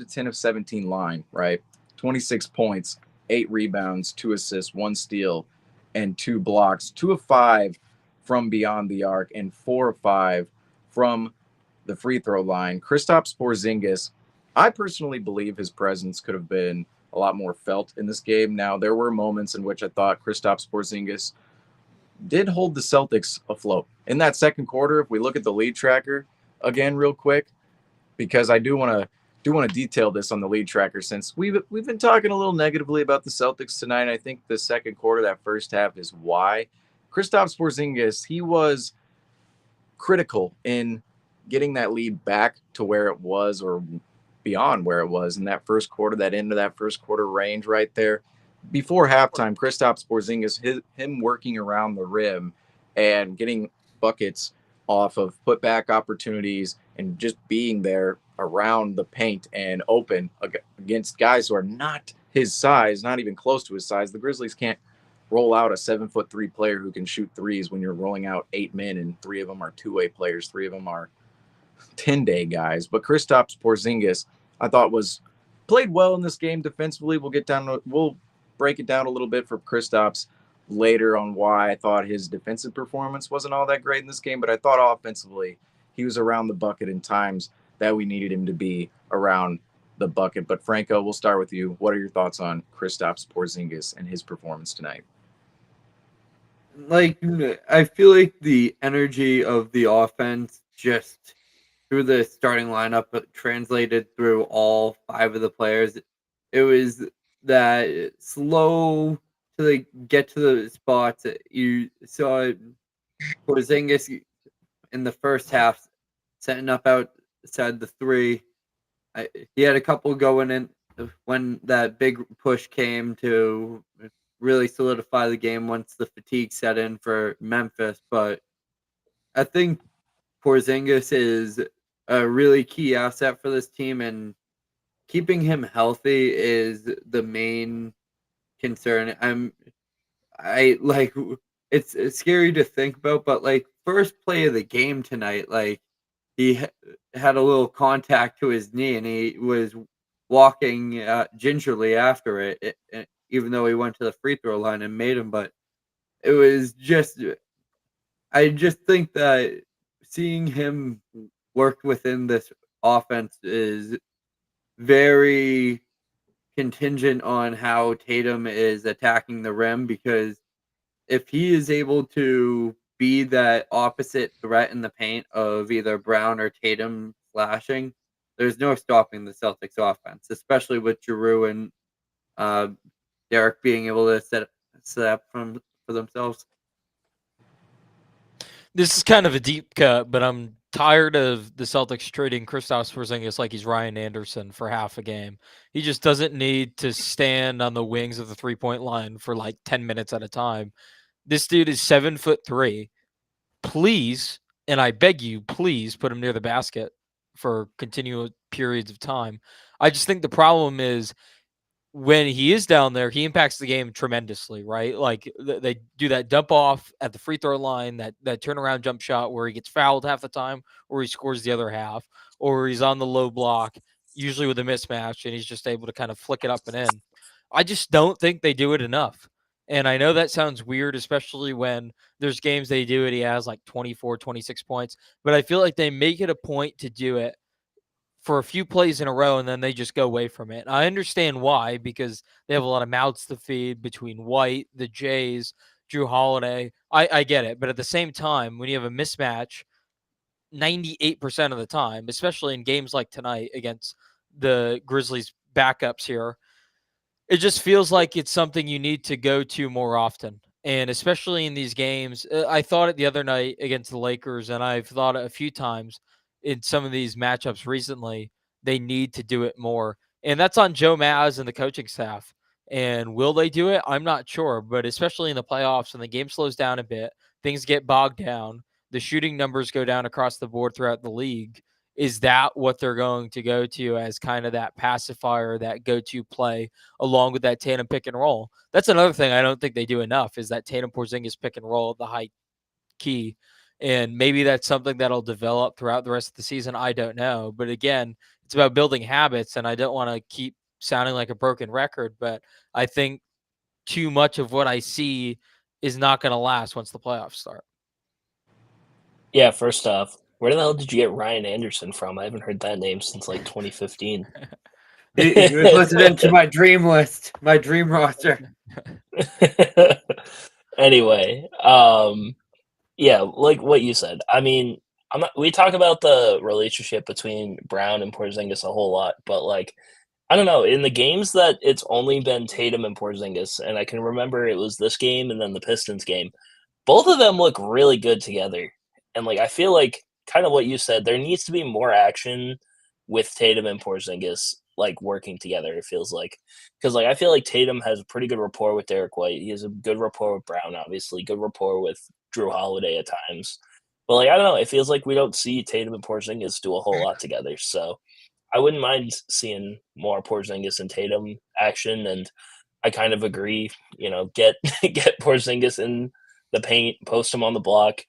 10 of 17 line, right? 26 points, 8 rebounds, 2 assists, 1 steal, and 2 blocks, 2 of 5 from beyond the arc, and 4 of 5 from the free throw line. Kristaps Porzingis, I personally believe his presence could have been a lot more felt in this game. Now, there were moments in which I thought Kristaps Porzingis did hold the Celtics afloat. In that second quarter, if we look at the lead tracker again real quick, because I do want to detail this on the lead tracker, since we've been talking a little negatively about the Celtics tonight. I think the second quarter, that first half, is why. Kristaps Porzingis, he was critical in getting that lead back to where it was or beyond where it was in that first quarter, that end of that first quarter range right there. Before halftime, Kristaps Porzingis, him working around the rim and getting buckets off of putback opportunities and just being there around the paint and open against guys who are not his size, not even close to his size. The Grizzlies can't roll out a 7'3" player who can shoot threes when you're rolling out 8 men and 3 of them are two-way players, 3 of them are 10-day guys. But Kristaps Porzingis, I thought, was played well in this game defensively. We'll break it down a little bit for Kristaps later on why I thought his defensive performance wasn't all that great in this game, but I thought offensively he was around the bucket in times that we needed him to be around the bucket. But Franco, we'll start with you. What are your thoughts on Kristaps Porzingis and his performance tonight? Like, I feel like the energy of the offense just through the starting lineup translated through all 5 of the players. It was that slow to like get to the spots. You saw Porzingis in the first half setting up outside the 3. He had a couple going in when that big push came to really solidify the game once the fatigue set in for Memphis. But I think Porzingis is a really key asset for this team, and keeping him healthy is the main concern. I like it's scary to think about, but like first play of the game tonight, like he had a little contact to his knee, and he was walking gingerly after it, even though he went to the free throw line and made him. But it was just, I just think that seeing him work within this offense is very contingent on how Tatum is attacking the rim, because if he is able to be that opposite threat in the paint of either Brown or Tatum flashing, there's no stopping the Celtics offense, especially with Giroux and Derek being able to set up for themselves. This is kind of a deep cut, but I'm tired of the Celtics trading Kristaps Porzingis like he's Ryan Anderson for half a game. He just doesn't need to stand on the wings of the 3-point line for like 10 minutes at a time. This dude is 7'3". Please, and I beg you, please put him near the basket for continual periods of time. I just think the problem is when he is down there, he impacts the game tremendously, right? Like they do that dump off at the free throw line, that turnaround jump shot where he gets fouled half the time, or he scores the other half, or he's on the low block, usually with a mismatch, and he's just able to kind of flick it up and in. I just don't think they do it enough. And I know that sounds weird, especially when there's games they do it. He has like 24, 26 points, but I feel like they make it a point to do it for a few plays in a row, and then they just go away from it. I understand why, because they have a lot of mouths to feed between White, the Jays, Drew Holiday. I get it. But at the same time, when you have a mismatch 98% of the time, especially in games like tonight against the Grizzlies backups here, it just feels like it's something you need to go to more often. And especially in these games, I thought it the other night against the Lakers, and I've thought it a few times in some of these matchups recently, they need to do it more. And that's on Joe Maz and the coaching staff. And will they do it? I'm not sure. But especially in the playoffs, when the game slows down a bit, things get bogged down, the shooting numbers go down across the board throughout the league. Is that what they're going to go to as kind of that pacifier, that go-to play, along with that Tatum pick and roll? That's another thing I don't think they do enough, is that Tatum Porzingis pick and roll, the high key. And maybe that's something that'll develop throughout the rest of the season. I don't know. But again, it's about building habits, and I don't want to keep sounding like a broken record, but I think too much of what I see is not going to last once the playoffs start. Yeah, first off, where the hell did you get Ryan Anderson from? I haven't heard that name since like 2015. He was listening to my dream list, my dream roster. Anyway, yeah, like what you said. I mean, we talk about the relationship between Brown and Porzingis a whole lot, but like, I don't know, in the games that it's only been Tatum and Porzingis, and I can remember it was this game and then the Pistons game, both of them look really good together. And like, I feel like kind of what you said, there needs to be more action with Tatum and Porzingis like working together. It feels like, because like I feel like Tatum has a pretty good rapport with Derek White. He has a good rapport with Brown, obviously, good rapport with Drew Holiday at times. But like I don't know, it feels like we don't see Tatum and Porzingis do a whole lot together. So I wouldn't mind seeing more Porzingis and Tatum action. And I kind of agree. Get get Porzingis in the paint, post him on the block.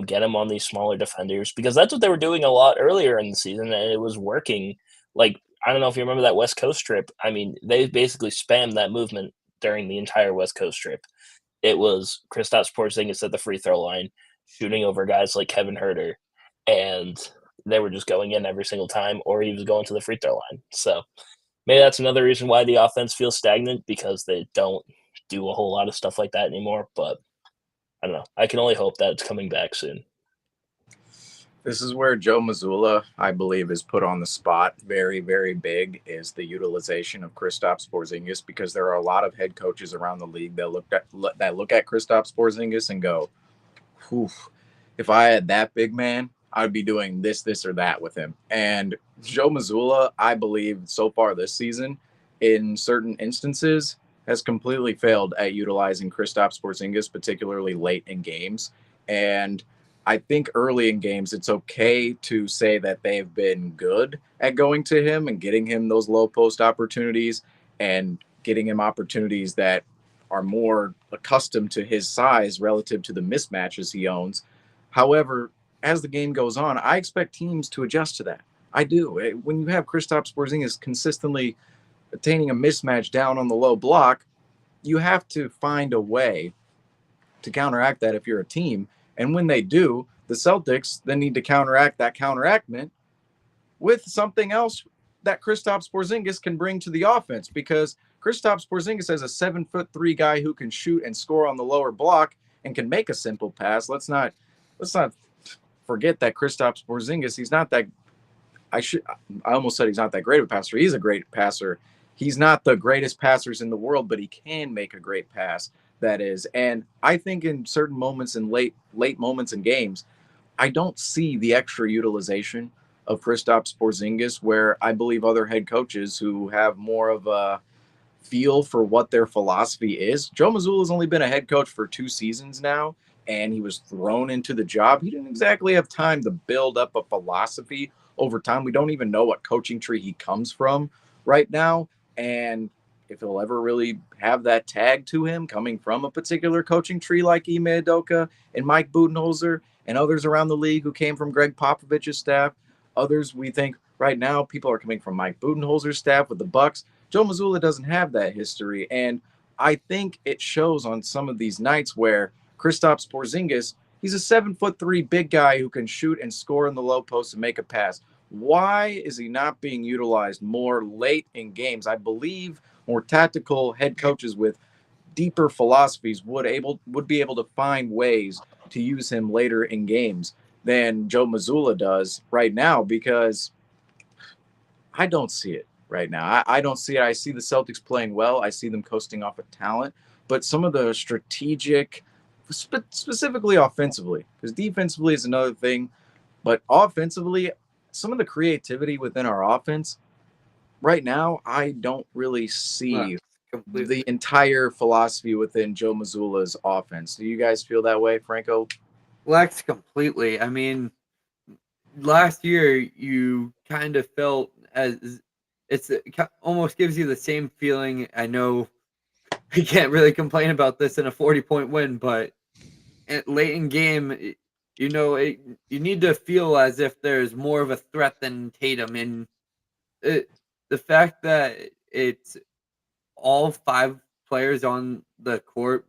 Get him on these smaller defenders, because that's what they were doing a lot earlier in the season, and it was working. Like, I don't know if you remember that West Coast trip. I mean, they basically spammed that movement during the entire West Coast trip. It was Kristaps Porzingis at the free throw line, shooting over guys like Kevin Huerter, and they were just going in every single time, or he was going to the free throw line. So maybe that's another reason why the offense feels stagnant, because they don't do a whole lot of stuff like that anymore. But I don't know. I can only hope that it's coming back soon. This is where Joe Mazzulla, I believe, is put on the spot very, very big, is the utilization of Kristaps Porzingis, because there are a lot of head coaches around the league that look at Kristaps Porzingis and go, whew, if I had that big man, I'd be doing this, or that with him. And Joe Mazzulla, I believe, so far this season, in certain instances, has completely failed at utilizing Kristaps Porzingis, particularly late in games. And I think early in games, it's okay to say that they've been good at going to him and getting him those low post opportunities and getting him opportunities that are more accustomed to his size relative to the mismatches he owns. However, as the game goes on, I expect teams to adjust to that. I do. When you have Kristaps Porzingis consistently attaining a mismatch down on the low block, you have to find a way to counteract that if you're a team. And when they do, the Celtics then need to counteract that counteractment with something else that Kristaps Porzingis can bring to the offense, because Kristaps Porzingis is a 7'3" guy who can shoot and score on the lower block and can make a simple pass. Let's not forget that Kristaps Porzingis, he's not that I almost said he's not that great of a passer. He's a great passer. He's not the greatest passers in the world, but he can make a great pass. That is, and I think in certain moments, in late moments in games, I don't see the extra utilization of Kristaps Porzingis, where I believe other head coaches who have more of a feel for what their philosophy is. Joe Mazzulla has only been a head coach for 2 seasons now, and he was thrown into the job. He didn't exactly have time to build up a philosophy over time. We don't even know what coaching tree he comes from right now, and if he'll ever really have that tag to him coming from a particular coaching tree like Ime Udoka and Mike Budenholzer and others around the league who came from Greg Popovich's staff. Others, we think right now, people are coming from Mike Budenholzer's staff with the Bucks. Joe Mazzulla doesn't have that history, and I think it shows on some of these nights where Kristaps Porzingis, he's a 7'3" big guy who can shoot and score in the low post and make a pass. Why is he not being utilized more late in games? I believe more tactical head coaches with deeper philosophies would be able to find ways to use him later in games than Joe Mazzulla does right now, because I don't see it right now. I don't see it. I see the Celtics playing well. I see them coasting off of talent, but some of the strategic, specifically offensively, because defensively is another thing, but offensively, some of the creativity within our offense, right now, I don't really Well, see completely. the entire philosophy within Joe Mazzulla's offense. Do you guys feel that way, Franco? Lex completely. I mean, last year you kind of felt as almost gives you the same feeling. I know we can't really complain about this in a 40-point win, but late in game, you need to feel as if there's more of a threat than Tatum. And the fact that it's all 5 players on the court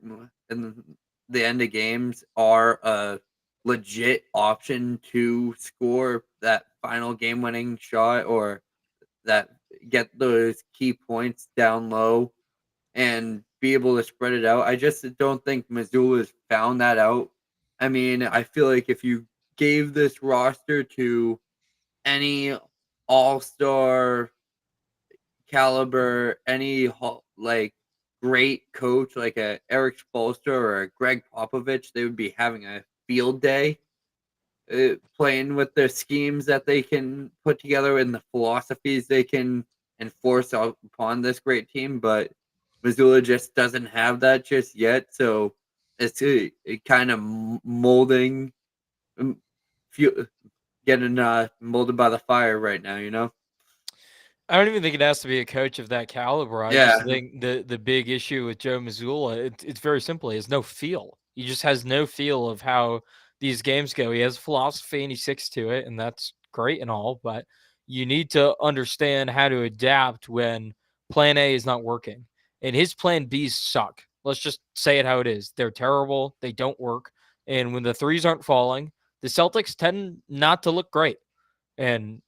in the end of games are a legit option to score that final game-winning shot or that get those key points down low and be able to spread it out. I just don't think Missoula's found that out. I mean, I feel like if you gave this roster to any all-star caliber, any like great coach like a Eric Spoelstra or a Greg Popovich, they would be having a field day playing with their schemes that they can put together and the philosophies they can enforce upon this great team. But Missoula just doesn't have that just yet, so it's kind of molding, um, getting molded by the fire right now. I don't even think it has to be a coach of that caliber. I Yeah, just think the big issue with Joe Mazzulla, it's very simply is no feel. He just has no feel of how these games go. He has a philosophy and he sticks to it, and that's great and all. But you need to understand how to adapt when Plan A is not working, and his Plan Bs suck. Let's just say it how it is. They're terrible. They don't work, and when the threes aren't falling, the Celtics tend not to look great. And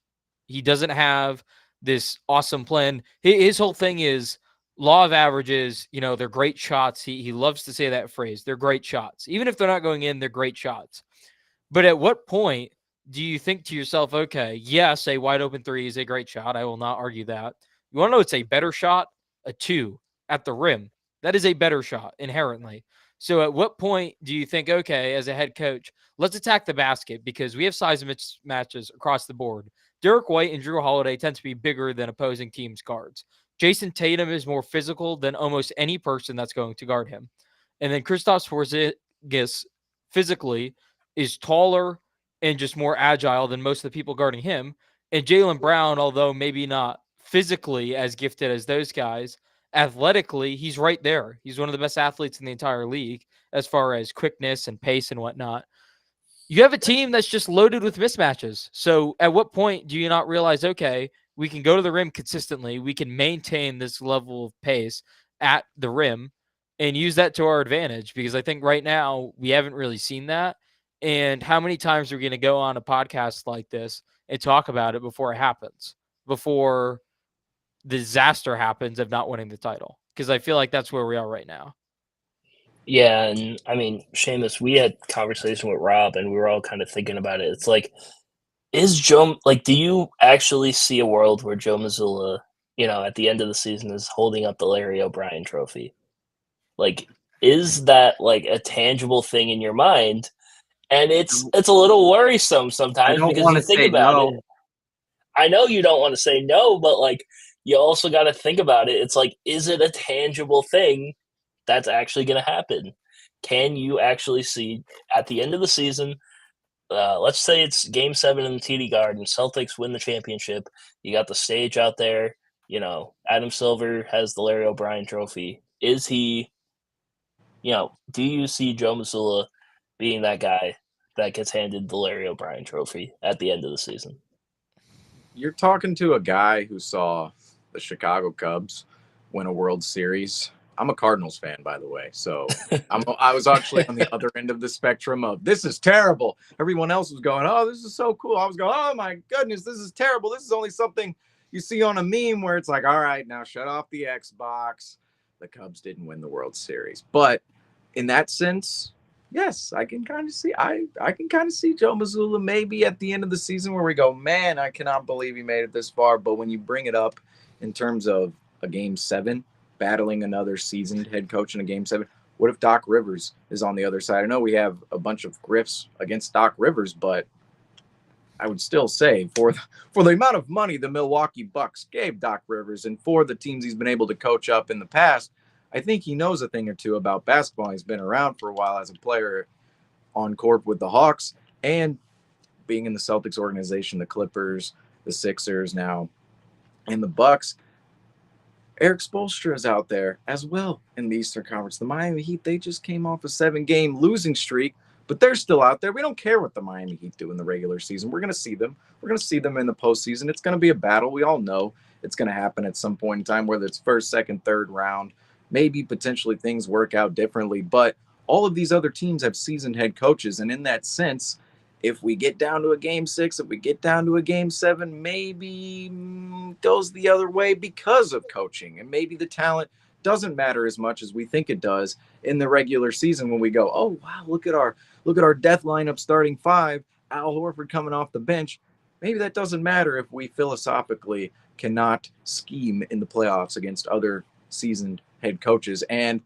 he doesn't have this awesome plan. His whole thing is law of averages. They're great shots. He loves to say that phrase. They're great shots. Even if they're not going in, they're great shots. But at what point do you think to yourself, okay, yes, a wide open three is a great shot. I will not argue that. You want to know it's a better shot? A two at the rim. That is a better shot inherently. So at what point do you think, okay, as a head coach, let's attack the basket because we have size mismatches across the board. Derek White and Drew Holiday tend to be bigger than opposing teams' guards. Jason Tatum is more physical than almost any person that's going to guard him. And then Kristaps Porzingis physically is taller and just more agile than most of the people guarding him. And Jaylen Brown, although maybe not physically as gifted as those guys, athletically, he's right there. He's one of the best athletes in the entire league as far as quickness and pace and whatnot. You have a team that's just loaded with mismatches. So at what point do you not realize, okay, we can go to the rim consistently. We can maintain this level of pace at the rim and use that to our advantage? Because I think right now we haven't really seen that. And how many times are we going to go on a podcast like this and talk about it before it happens, before the disaster happens of not winning the title? Because I feel like that's where we are right now. Yeah, and I mean, Seamus, we had conversation with Rob, and we were all kind of thinking about it. It's like, do you actually see a world where Joe Mazzulla, at the end of the season is holding up the Larry O'Brien trophy? Like, is that like a tangible thing in your mind? And it's a little worrisome I sometimes don't because want you to think say about it. no. I know you don't want to say no, but like you also got to think about it. It's like, is it a tangible thing that's actually going to happen? Can you actually see at the end of the season? Let's say it's Game 7 in the TD Garden. Celtics win the championship. You got the stage out there. Adam Silver has the Larry O'Brien trophy. Is he? Do you see Joe Mazzulla being that guy that gets handed the Larry O'Brien trophy at the end of the season? You're talking to a guy who saw the Chicago Cubs win a World Series. I'm a Cardinals fan, by the way. So I was actually on the other end of the spectrum of this is terrible. Everyone else was going, oh, this is so cool. I was going, oh, my goodness, this is terrible. This is only something you see on a meme where it's like, all right, now shut off the Xbox. The Cubs didn't win the World Series. But in that sense, yes, I can kind of see. I can kind of see Joe Mazzulla maybe at the end of the season where we go, man, I cannot believe he made it this far. But when you bring it up in terms of a Game 7, battling another seasoned head coach in a Game 7, what if Doc Rivers is on the other side? I know we have a bunch of griffs against Doc Rivers, but I would still say for the amount of money the Milwaukee Bucks gave Doc Rivers and for the teams he's been able to coach up in the past, I think he knows a thing or two about basketball. He's been around for a while as a player on court with the Hawks and being in the Celtics organization, the Clippers, the Sixers now, and the Bucks. Eric Spoelstra is out there as well in the Eastern Conference. The Miami Heat, they just came off a 7-game losing streak, but they're still out there. We don't care what the Miami Heat do in the regular season. We're going to see them. We're going to see them in the postseason. It's going to be a battle. We all know it's going to happen at some point in time, whether it's first, second, third round. Maybe potentially things work out differently, but all of these other teams have seasoned head coaches, and in that sense, if we get down to a game 6, if we get down to a game 7, maybe goes the other way because of coaching. And maybe the talent doesn't matter as much as we think it does in the regular season when we go, oh, wow, look at our death lineup starting 5, Al Horford coming off the bench. Maybe that doesn't matter if we philosophically cannot scheme in the playoffs against other seasoned head coaches. And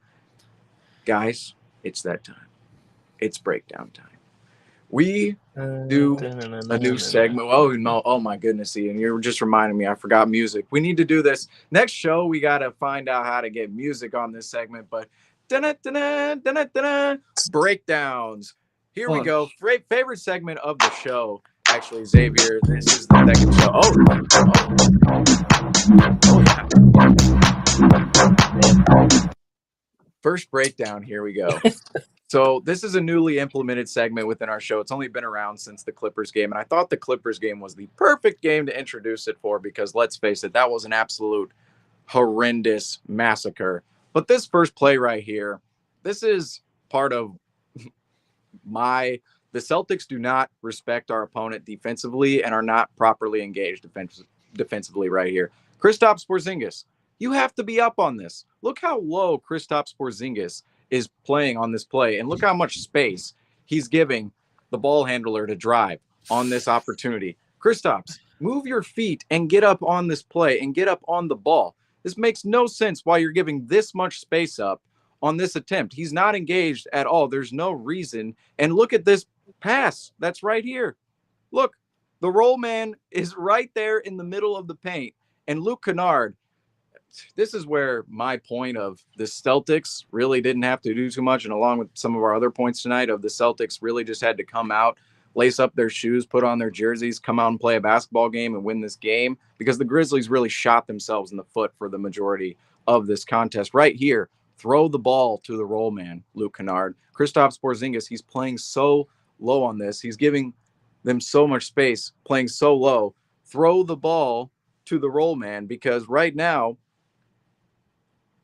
guys, it's that time. It's breakdown time. We do a new segment. Oh, no. Oh my goodness, Ian, you're just reminding me. I forgot music. We need to do this. Next show, we got to find out how to get music on this segment. But breakdowns. Here we go. Favorite segment of the show. Actually, Xavier, this is the second show. Yeah. First breakdown. Here we go. So this is a newly implemented segment within our show. It's only been around since the Clippers game. And I thought the Clippers game was the perfect game to introduce it for because let's face it, that was an absolute horrendous massacre. But this first play right here, this is part of the Celtics do not respect our opponent defensively and are not properly engaged defensively right here. Kristaps Porzingis, you have to be up on this. Look how low Kristaps Porzingis is playing on this play, and look how much space he's giving the ball handler to drive on this opportunity. Kristaps, move your feet and get up on this play and get up on the ball. This makes no sense why you're giving this much space up on this attempt. He's not engaged at all. There's no reason. And look at this pass that's right here. Look, the roll man is right there in the middle of the paint, and Luke Kennard, this is where my point of the Celtics really didn't have to do too much. And along with some of our other points tonight of the Celtics really just had to come out, lace up their shoes, put on their jerseys, come out and play a basketball game and win this game because the Grizzlies really shot themselves in the foot for the majority of this contest. Right here, throw the ball to the roll man, Luke Kennard. Kristaps Porzingis, he's playing so low on this. He's giving them so much space, playing so low. Throw the ball to the roll man because right now,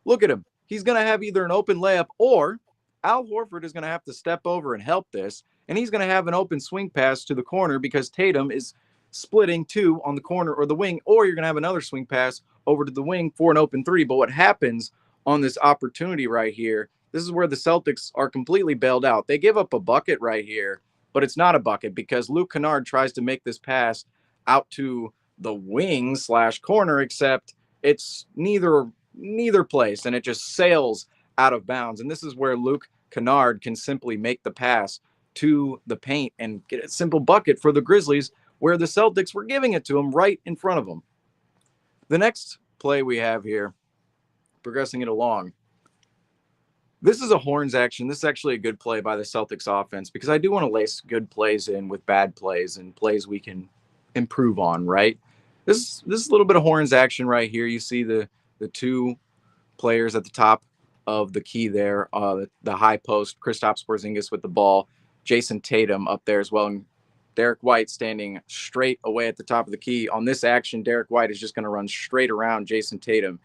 look at him. He's going to have either an open layup or Al Horford is going to have to step over and help this. And he's going to have an open swing pass to the corner because Tatum is splitting 2 on the corner or the wing, or you're going to have another swing pass over to the wing for an open 3. But what happens on this opportunity right here, this is where the Celtics are completely bailed out. They give up a bucket right here, but it's not a bucket because Luke Kennard tries to make this pass out to the wing / corner, except it's neither place, and it just sails out of bounds. And this is where Luke Kennard can simply make the pass to the paint and get a simple bucket for the Grizzlies, where the Celtics were giving it to him right in front of them. The next play we have here, progressing it along, this is a horns action. This is actually a good play by the Celtics offense because I do want to lace good plays in with bad plays and plays we can improve on, right? This is a little bit of horns action right here. You see the 2 players at the top of the key there, the high post, Kristaps Porzingis with the ball, Jason Tatum up there as well, and Derek White standing straight away at the top of the key. On this action, Derek White is just going to run straight around Jason Tatum,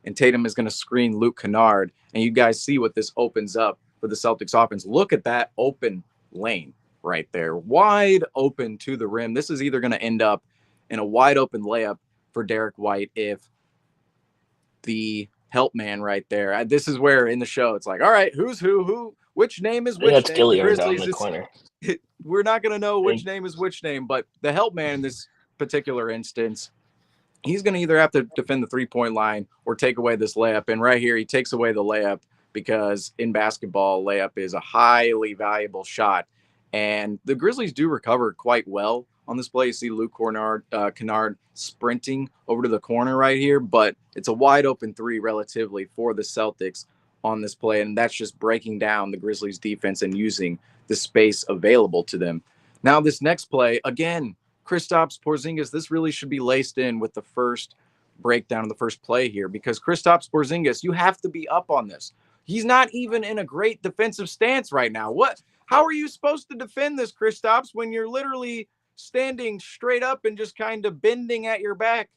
and Tatum is going to screen Luke Kennard, and you guys see what this opens up for the Celtics offense. Look at that open lane right there, wide open to the rim. This is either going to end up in a wide open layup for Derek White if the help man right there. This is where in the show it's like, all right, who's who, which name is which that's name. Gilliard down the corner. We're not going to know which name is which name, but the help man in this particular instance, he's going to either have to defend the 3-point line or take away this layup. And right here, he takes away the layup because in basketball, layup is a highly valuable shot. And the Grizzlies do recover quite well on this play. You see Luke Kennard sprinting over to the corner right here, but it's a wide open three relatively for the Celtics on this play, and that's just breaking down the Grizzlies defense and using the space available to them. Now this next play, again, Kristaps Porzingis, this really should be laced in with the first breakdown of the first play here, because Kristaps Porzingis, you have to be up on this. He's not even in a great defensive stance right now. How are you supposed to defend this, Kristaps, when you're literally standing straight up and just kind of bending at your back?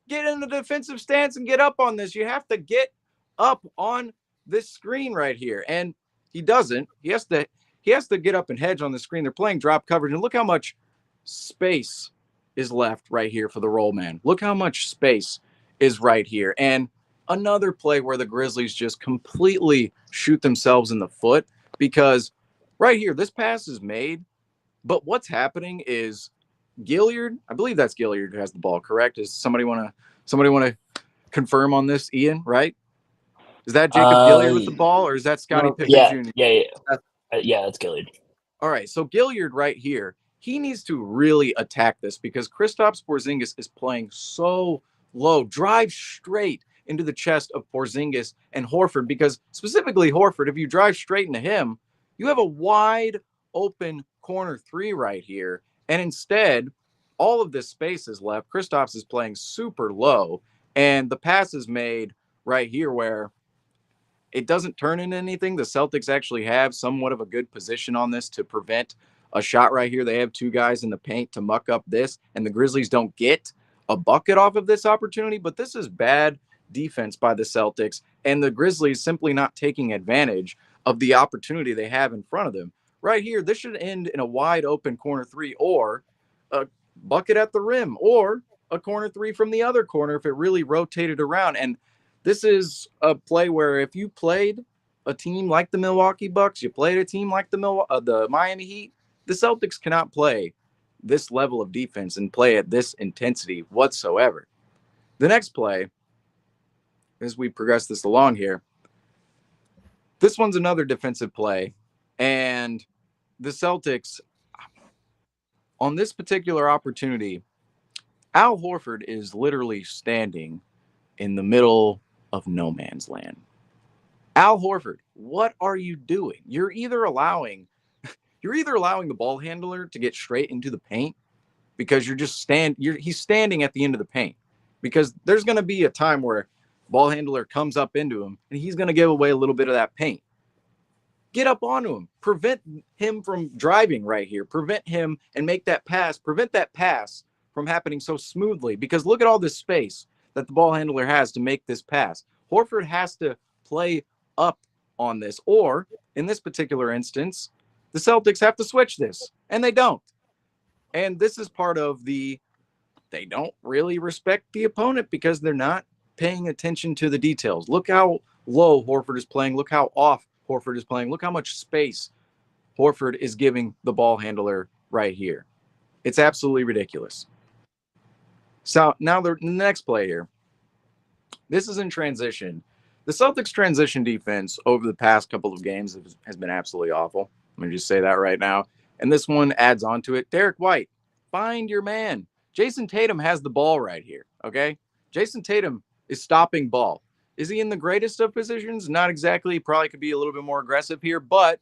Get in the defensive stance and get up on this. You have to get up on this screen right here. And he doesn't. He has to get up and hedge on the screen. They're playing drop coverage. And look how much space is left right here for the roll man. Look how much space is right here. And another play where the Grizzlies just completely shoot themselves in the foot, because right here, this pass is made, but what's happening is Gilliard, I believe that's Gilliard who has the ball, correct? Does somebody want to confirm on this, Ian, right? Is that Jacob Gilliard with the ball, or is that Scottie Pippen Jr.? Yeah, that's Gilliard. All right, so Gilliard right here, he needs to really attack this, because Kristaps Porzingis is playing so low. Drive straight into the chest of Porzingis and Horford, because specifically Horford, if you drive straight into him, you have a wide open corner three right here. And instead, all of this space is left. Kristaps is playing super low, and the pass is made right here where it doesn't turn into anything. The Celtics actually have somewhat of a good position on this to prevent a shot right here. They have two guys in the paint to muck up this, and the Grizzlies don't get a bucket off of this opportunity, but this is bad defense by the Celtics, and the Grizzlies simply not taking advantage of the opportunity they have in front of them. Right here, this should end in a wide open corner three, or a bucket at the rim, or a corner three from the other corner if it really rotated around. And this is a play where if you played a team like the Milwaukee Bucks, you played a team like the Miami Heat, the Celtics cannot play this level of defense and play at this intensity whatsoever. The next play, as we progress this along here, this one's another defensive play, and the Celtics, on this particular opportunity, Al Horford is literally standing in the middle of no man's land. Al Horford, what are you doing? You're either allowing the ball handler to get straight into the paint, because he's standing at the end of the paint, because there's going to be a time where ball handler comes up into him and he's going to give away a little bit of that paint. Get up onto him, prevent him from driving right here, prevent him and make that pass, prevent that pass from happening so smoothly, because look at all this space that the ball handler has to make this pass. Horford has to play up on this, or in this particular instance, the Celtics have to switch this, and they don't. And this is part of they don't really respect the opponent, because they're not paying attention to the details. Look how low Horford is playing. Look how off Horford is playing. Look how much space Horford is giving the ball handler right here. It's absolutely ridiculous. So now the next play here. This is in transition. The Celtics transition defense over the past couple of games has been absolutely awful. Let me just say that right now. And this one adds on to it. Derek White, find your man. Jason Tatum has the ball right here, okay? Jason Tatum is stopping ball. Is he in the greatest of positions? Not exactly. He probably could be a little bit more aggressive here, but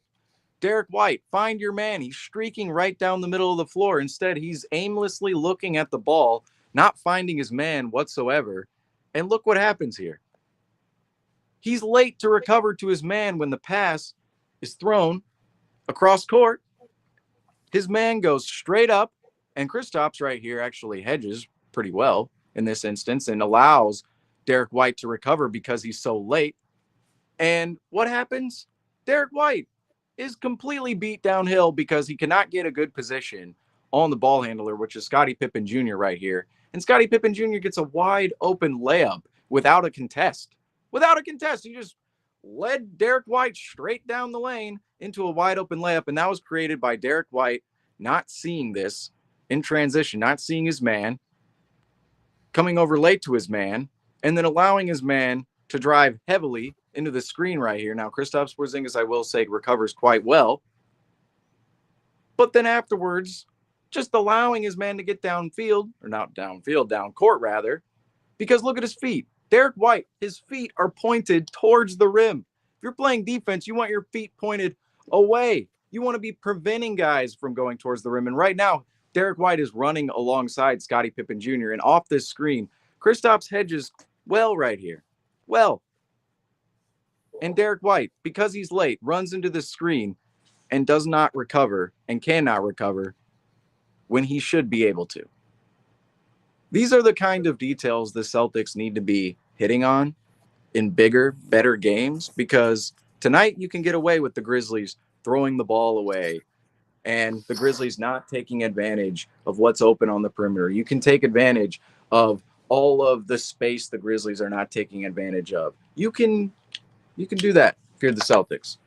Derek White, find your man. He's streaking right down the middle of the floor. Instead, he's aimlessly looking at the ball, not finding his man whatsoever. And look what happens here. He's late to recover to his man when the pass is thrown across court. His man goes straight up, and Kristaps right here actually hedges pretty well in this instance and allows Derek White to recover because he's so late. And what happens? Derek White is completely beat downhill because he cannot get a good position on the ball handler, which is Scottie Pippen Jr. right here. And Scottie Pippen Jr. gets a wide open layup without a contest. Without a contest, he just led Derek White straight down the lane into a wide open layup. And that was created by Derek White not seeing this in transition, not seeing his man, coming over late to his man, and then allowing his man to drive heavily into the screen right here. Now, Kristaps Porzingis, I will say, recovers quite well. But then afterwards, just allowing his man to get downfield, or not downfield, down court rather, because look at his feet. Derek White, his feet are pointed towards the rim. If you're playing defense, you want your feet pointed away. You want to be preventing guys from going towards the rim. And right now, Derek White is running alongside Scottie Pippen Jr. And off this screen, Kristaps hedges well right here. Well. And Derek White, because he's late, runs into the screen and does not recover and cannot recover when he should be able to. These are the kind of details the Celtics need to be hitting on in bigger, better games, because tonight you can get away with the Grizzlies throwing the ball away and the Grizzlies not taking advantage of what's open on the perimeter. You can take advantage of all of the space the Grizzlies are not taking advantage of. You can do that if you're the Celtics.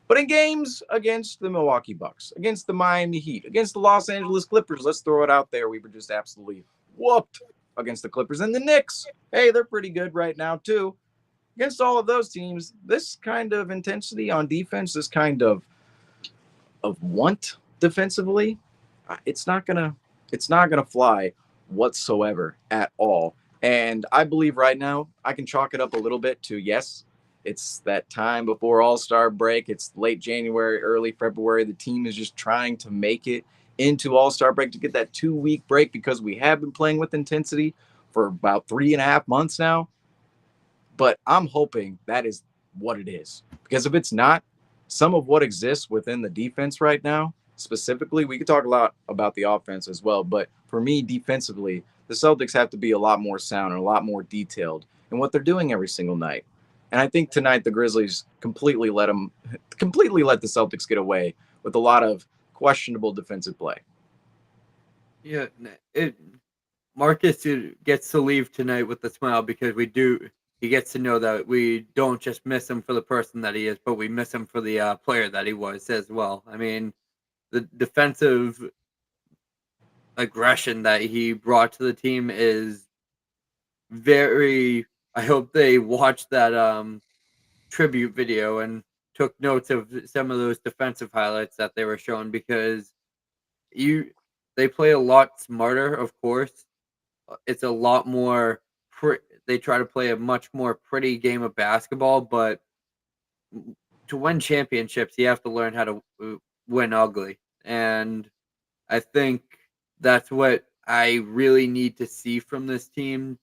But in games against the Milwaukee Bucks, against the Miami Heat, against the Los Angeles Clippers, let's throw it out there, we were just absolutely whooped against the Clippers. And the Knicks, hey, they're pretty good right now too. Against all of those teams, this kind of intensity on defense, this kind of want defensively, it's not gonna fly whatsoever at all. And I believe right now I can chalk it up a little bit to, yes, it's that time before All-Star break. It's late January, early February. The team is just trying to make it into All-Star break to get that 2-week break, because we have been playing with intensity for about 3.5 months now. But I'm hoping that is what it is, because if it's not, some of what exists within the defense right now, specifically, we could talk a lot about the offense as well. But for me, defensively, the Celtics have to be a lot more sound and a lot more detailed in what they're doing every single night. And I think tonight the Grizzlies completely let the Celtics get away with a lot of questionable defensive play. Yeah, Marcus gets to leave tonight with a smile, because he gets to know that we don't just miss him for the person that he is, but we miss him for the player that he was as well. I mean, the defensive aggression that he brought to the team is very. I hope they watched that tribute video and took notes of some of those defensive highlights that they were showing, because they play a lot smarter, of course. It's a lot more they try to play a much more pretty game of basketball, but to win championships, you have to learn how to win ugly. And I think that's what I really need to see from this team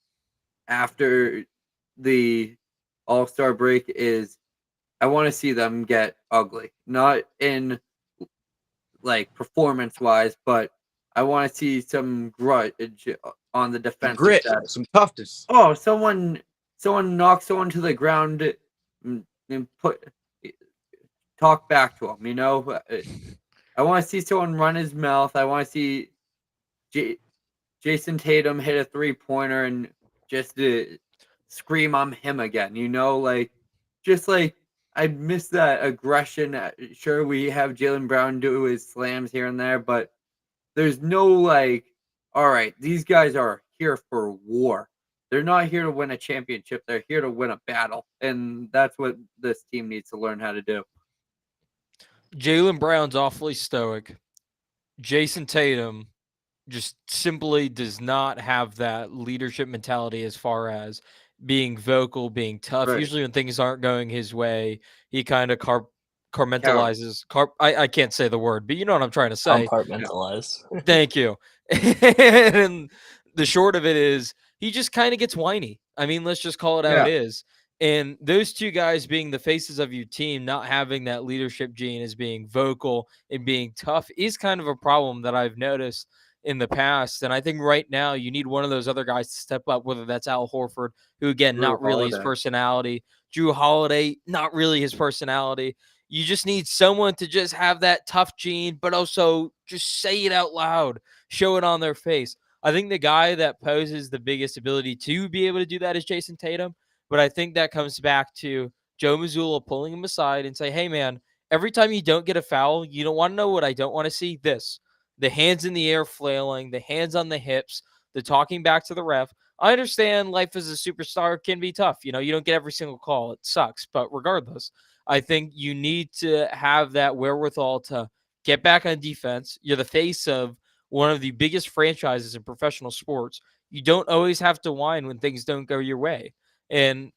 after the All-Star break. Is I want to see them get ugly, not in like performance-wise, but I want to see some grudge on the defensive Grit, side. some toughness. Oh, someone knocks someone to the ground and talk back to him. I want to see someone run his mouth. I want to see Jason Tatum hit a 3-pointer and just scream, "I'm him again." Just like I miss that aggression. Sure, we have Jaylen Brown do his slams here and there, but there's no all right, these guys are here for war. They're not here to win a championship. They're here to win a battle. And that's what this team needs to learn how to do. Jaylen Brown's awfully stoic. Jason Tatum just simply does not have that leadership mentality as far as being vocal, being tough. Right. Usually when things aren't going his way, he kind of compartmentalizes. I can't say the word, but you know what I'm trying to say. Compartmentalize. Thank you. And the short of it is he just kind of gets whiny. I mean, let's just call it how it is. And those two guys being the faces of your team, not having that leadership gene as being vocal and being tough is kind of a problem that I've noticed in the past. And I think right now you need one of those other guys to step up, whether that's Al Horford, who again, not really his personality, Drew Holiday, not really his personality. You just need someone to just have that tough gene, but also just say it out loud, show it on their face. I think the guy that poses the biggest ability to be able to do that is Jason Tatum. But I think that comes back to Joe Mazzulla pulling him aside and say, hey, man, every time you don't get a foul, you don't want to know what I don't want to see? This. The hands in the air flailing, the hands on the hips, the talking back to the ref. I understand life as a superstar can be tough. You don't get every single call. It sucks. But regardless, I think you need to have that wherewithal to get back on defense. You're the face of one of the biggest franchises in professional sports, you don't always have to whine when things don't go your way. And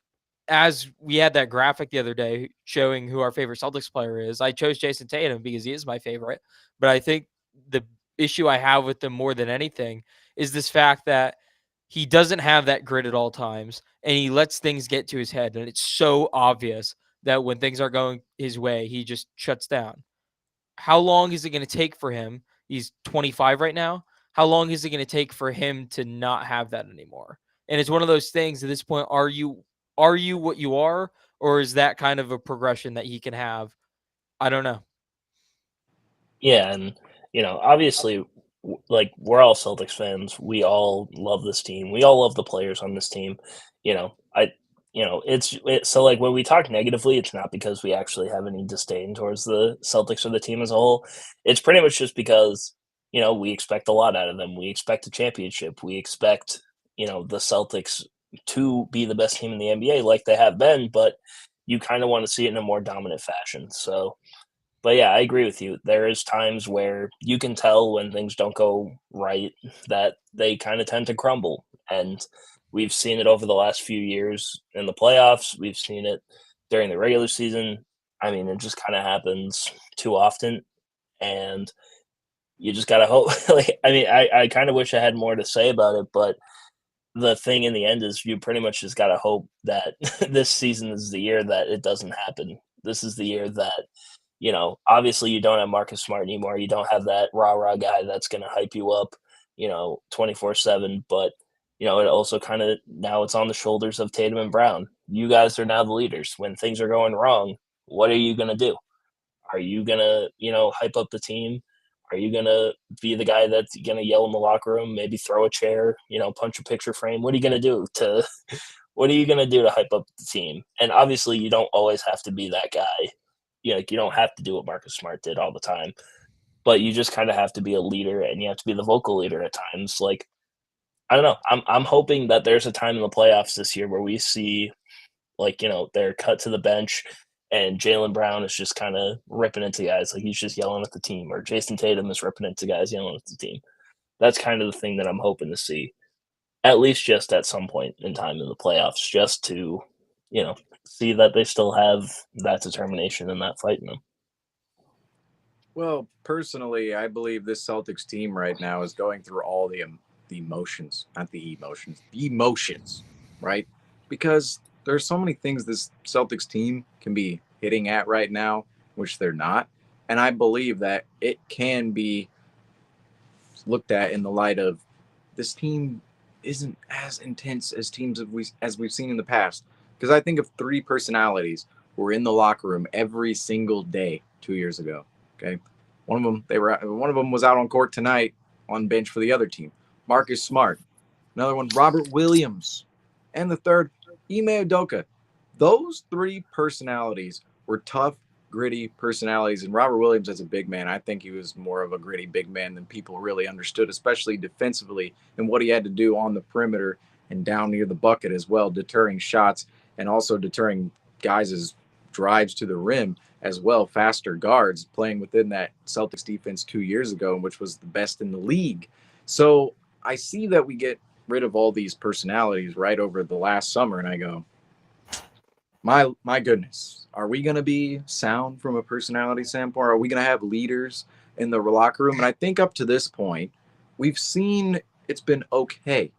as we had that graphic the other day showing who our favorite Celtics player is, I chose Jason Tatum because he is my favorite. But I think the issue I have with him more than anything is this fact that he doesn't have that grit at all times, and he lets things get to his head. And it's so obvious that when things are going his way, he just shuts down. How long is it going to take for him? He's 25 right now. How long is it going to take for him to not have that anymore? And it's one of those things at this point, are you what you are, or is that kind of a progression that he can have? I don't know. Yeah, and obviously, like we're all Celtics fans. We all love this team. We all love the players on this team. I, so like when we talk negatively, it's not because we actually have any disdain towards the Celtics or the team as a whole. It's pretty much just because we expect a lot out of them. We expect a championship. We expect the Celtics to be the best team in the NBA, like they have been. But you kind of want to see it in a more dominant fashion. So. But yeah, I agree with you. There is times where you can tell when things don't go right that they kind of tend to crumble. And we've seen it over the last few years in the playoffs. We've seen it during the regular season. I mean, it just kind of happens too often. And you just got to hope. I kind of wish I had more to say about it, but the thing in the end is you pretty much just got to hope that this season is the year that it doesn't happen. This is the year that obviously you don't have Marcus Smart anymore. You don't have that rah-rah guy that's going to hype you up, 24/7. But, it also kind of now it's on the shoulders of Tatum and Brown. You guys are now the leaders. When things are going wrong, what are you going to do? Are you going to, hype up the team? Are you going to be the guy that's going to yell in the locker room, maybe throw a chair, punch a picture frame? What are you going to do what are you going to do to hype up the team? And obviously you don't always have to be that guy. You don't have to do what Marcus Smart did all the time, but you just kind of have to be a leader, and you have to be the vocal leader at times. Like, I don't know. I'm hoping that there's a time in the playoffs this year where we see, like, they're cut to the bench, and Jaylen Brown is just kind of ripping into guys, like he's just yelling at the team, or Jason Tatum is ripping into guys, yelling at the team. That's kind of the thing that I'm hoping to see, at least just at some point in time in the playoffs, just to, see that they still have that determination and that fight in them. Well, personally, I believe this Celtics team right now is going through all the emotions, not the emotions, right? Because there's so many things this Celtics team can be hitting at right now, which they're not. And I believe that it can be looked at in the light of this team isn't as intense as teams as we've seen in the past. Because I think of three personalities who were in the locker room every single day 2 years ago. Okay, one of them was out on court tonight on bench for the other team. Marcus Smart, another one Robert Williams, and the third Ime Udoka. Those three personalities were tough, gritty personalities. And Robert Williams, as a big man, I think he was more of a gritty big man than people really understood, especially defensively, and what he had to do on the perimeter and down near the bucket as well, deterring shots and also deterring guys' drives to the rim as well, faster guards playing within that Celtics defense 2 years ago, which was the best in the league. So I see that we get rid of all these personalities right over the last summer, and I go, my goodness, are we going to be sound from a personality standpoint? Are we going to have leaders in the locker room? And I think up to this point, we've seen it's been okay.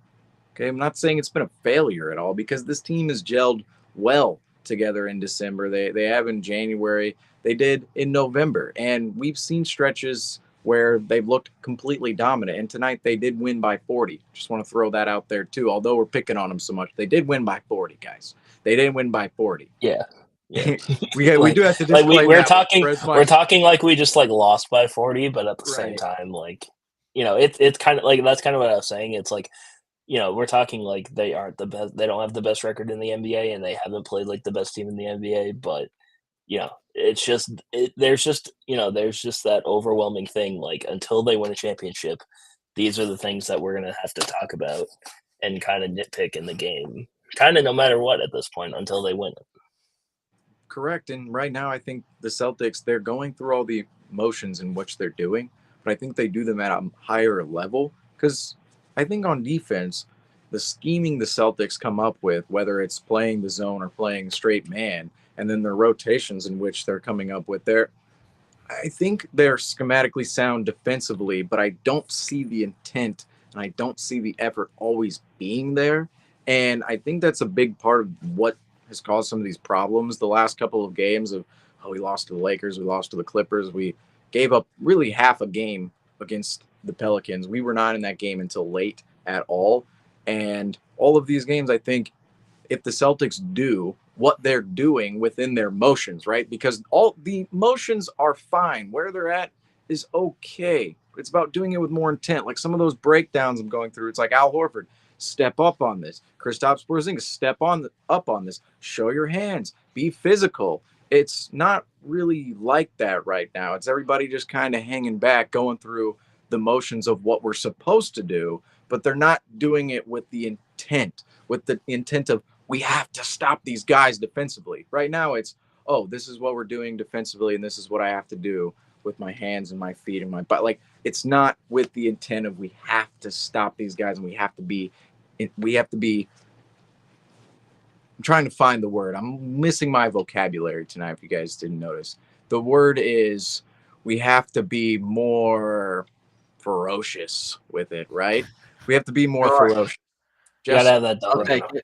Okay, I'm not saying it's been a failure at all, because this team has gelled well together in December. They have in January. They did in November. And we've seen stretches where they've looked completely dominant. And tonight they did win by 40. Just want to throw that out there too. Although we're picking on them so much, they did win by 40, guys. They didn't win by 40. Yeah. Yeah. we do have to disclaim we're that we're talking like we just like lost by 40, but at the same Right. time, like, it's kind of like, that's kind of what I was saying. It's like, we're talking like they aren't the best. They don't have the best record in the NBA, and they haven't played like the best team in the NBA. But it's just there's just that overwhelming thing. Like, until they win a championship, these are the things that we're gonna have to talk about and kind of nitpick in the game, kind of no matter what at this point, until they win it. Correct. And right now, I think the Celtics, they're going through all the motions in which they're doing, but I think they do them at a higher level because I think on defense, the scheming the Celtics come up with, whether it's playing the zone or playing straight man, and then their rotations in which they're coming up with, I think they're schematically sound defensively, but I don't see the intent and I don't see the effort always being there. And I think that's a big part of what has caused some of these problems the last couple of games of, oh, we lost to the Lakers, we lost to the Clippers, we gave up really half a game against the Pelicans. We were not in that game until late at all. And all of these games, I think, if the Celtics do what they're doing within their motions, right? Because all the motions are fine. Where they're at is okay. It's about doing it with more intent. Like some of those breakdowns I'm going through, it's like Al Horford, step up on this. Kristaps Porzingis, step up on this. Show your hands. Be physical. It's not really like that right now. It's everybody just kind of hanging back, going through the motions of what we're supposed to do, but they're not doing it with the intent of we have to stop these guys defensively. Right now, it's, oh, this is what we're doing defensively, and this is what I have to do with my hands and my feet and my butt. Like, it's not with the intent of we have to stop these guys and we have to be. I'm trying to find the word. I'm missing my vocabulary tonight, if you guys didn't notice. The word is we have to be more ferocious with it, right? We have to be more ferocious. You gotta have that I'll dog. take it.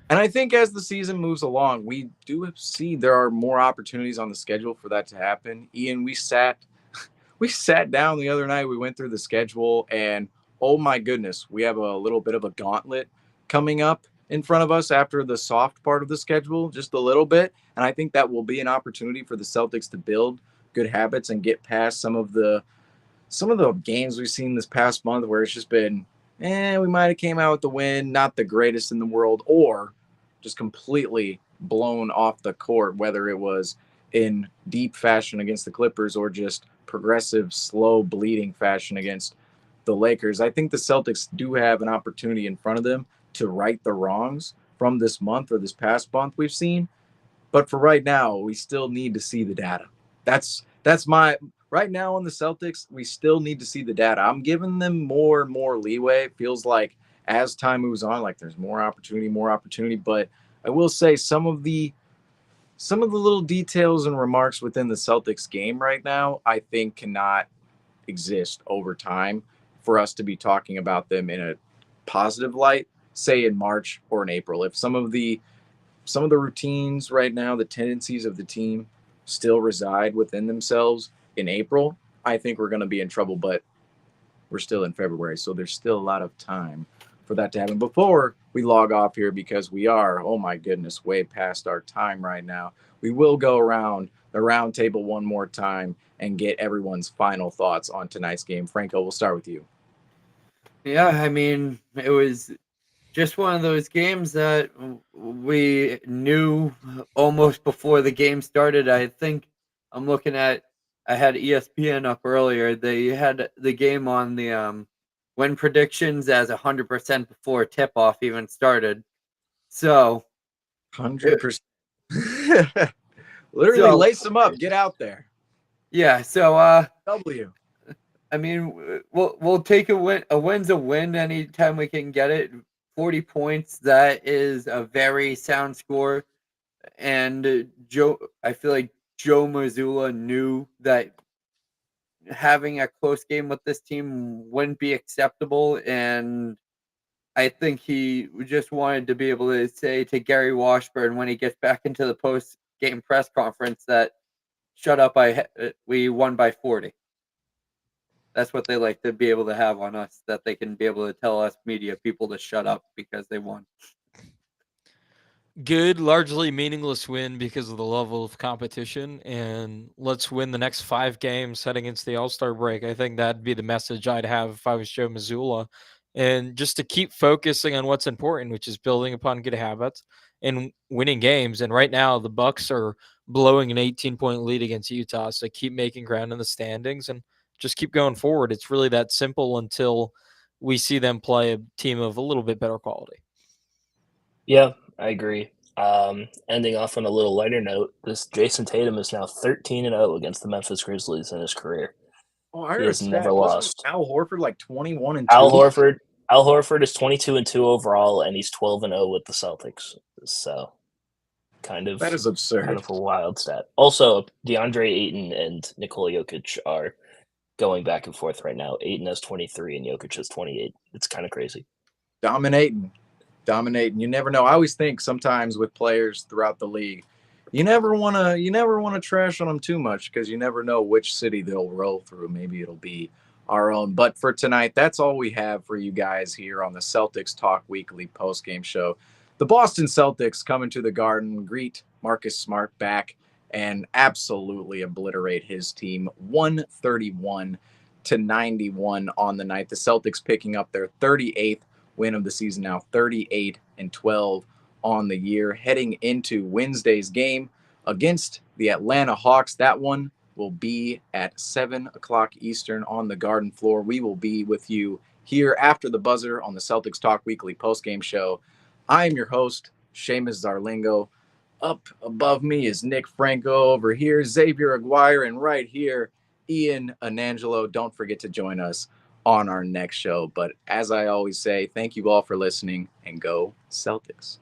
And I think as the season moves along, we do see there are more opportunities on the schedule for that to happen. Ian, we sat down the other night. We went through the schedule, and oh my goodness, we have a little bit of a gauntlet coming up in front of us after the soft part of the schedule, just a little bit. And I think that will be an opportunity for the Celtics to build good habits and get past some of the games we've seen this past month where it's just been, we might have came out with the win, not the greatest in the world, or just completely blown off the court, whether it was in deep fashion against the Clippers or just progressive, slow bleeding fashion against the Lakers. I think the Celtics do have an opportunity in front of them to right the wrongs from this month or this past month we've seen. But for right now, we still need to see the data. That's my right now on the Celtics. We still need to see the data. I'm giving them more and more leeway. It feels like as time moves on, like there's more opportunity. But I will say some of the little details and remarks within the Celtics game right now, I think cannot exist over time for us to be talking about them in a positive light, say in March or in April. If some of the routines right now, the tendencies of the team still reside within themselves in April, I think we're going to be in trouble, but we're still in February. So there's still a lot of time for that to happen before we log off here, because we are, oh my goodness, way past our time right now. We will go around the round table one more time and get everyone's final thoughts on tonight's game. Franco, we'll start with you. Yeah, I mean, it was just one of those games that we knew almost before the game started. I think I had ESPN up earlier. They had the game on the win predictions as 100% before tip-off even started. So 100%. Literally lace them up. Get out there. Yeah, so W. I mean, we'll take a win. A win's a win anytime we can get it. 40 points, that is a very sound score. And I feel like Joe Mazzulla knew that having a close game with this team wouldn't be acceptable. And I think he just wanted to be able to say to Gary Washburn when he gets back into the post-game press conference that, shut up, we won by 40. That's what they like to be able to have on us, that they can be able to tell us media people to shut up because they won. Good, largely meaningless win because of the level of competition, and let's win the next 5 games heading into the All-Star break. I think that'd be the message I'd have if I was Joe Mazzulla, and just to keep focusing on what's important, which is building upon good habits and winning games. And right now, the Bucks are blowing an 18-point lead against Utah, so keep making ground in the standings and just keep going forward. It's really that simple until we see them play a team of a little bit better quality. Yeah, I agree. Ending off on a little lighter note, this Jason Tatum is now 13-0 against the Memphis Grizzlies in his career. Oh, I He heard has never wasn't lost. Al Horford like 21-2? Al Horford is 22-2 overall, and he's 12-0 with the Celtics. So kind of That is absurd. a wild stat. Also, DeAndre Ayton and Nikola Jokic are going back and forth right now. Ayton has 23 and Jokic has 28. It's kind of crazy. Dominating. You never know. I always think sometimes with players throughout the league, you never want to trash on them too much because you never know which city they'll roll through. Maybe it'll be our own. But for tonight, that's all we have for you guys here on the Celtics Talk Weekly postgame show. The Boston Celtics coming to the Garden, greet Marcus Smart back and absolutely obliterate his team 131-91 on the night. The Celtics picking up their 38th win of the season now, 38-12 on the year, heading into Wednesday's game against the Atlanta Hawks. That one will be at 7 o'clock Eastern on the Garden floor. We will be with you here after the buzzer on the Celtics Talk Weekly postgame show. I am your host, Seamus Zarlingo. Up above me is Nick Franco, over here Xavier Aguirre, and right here Ian Anangelo. Don't forget to join us on our next show. But as I always say, thank you all for listening, and go Celtics.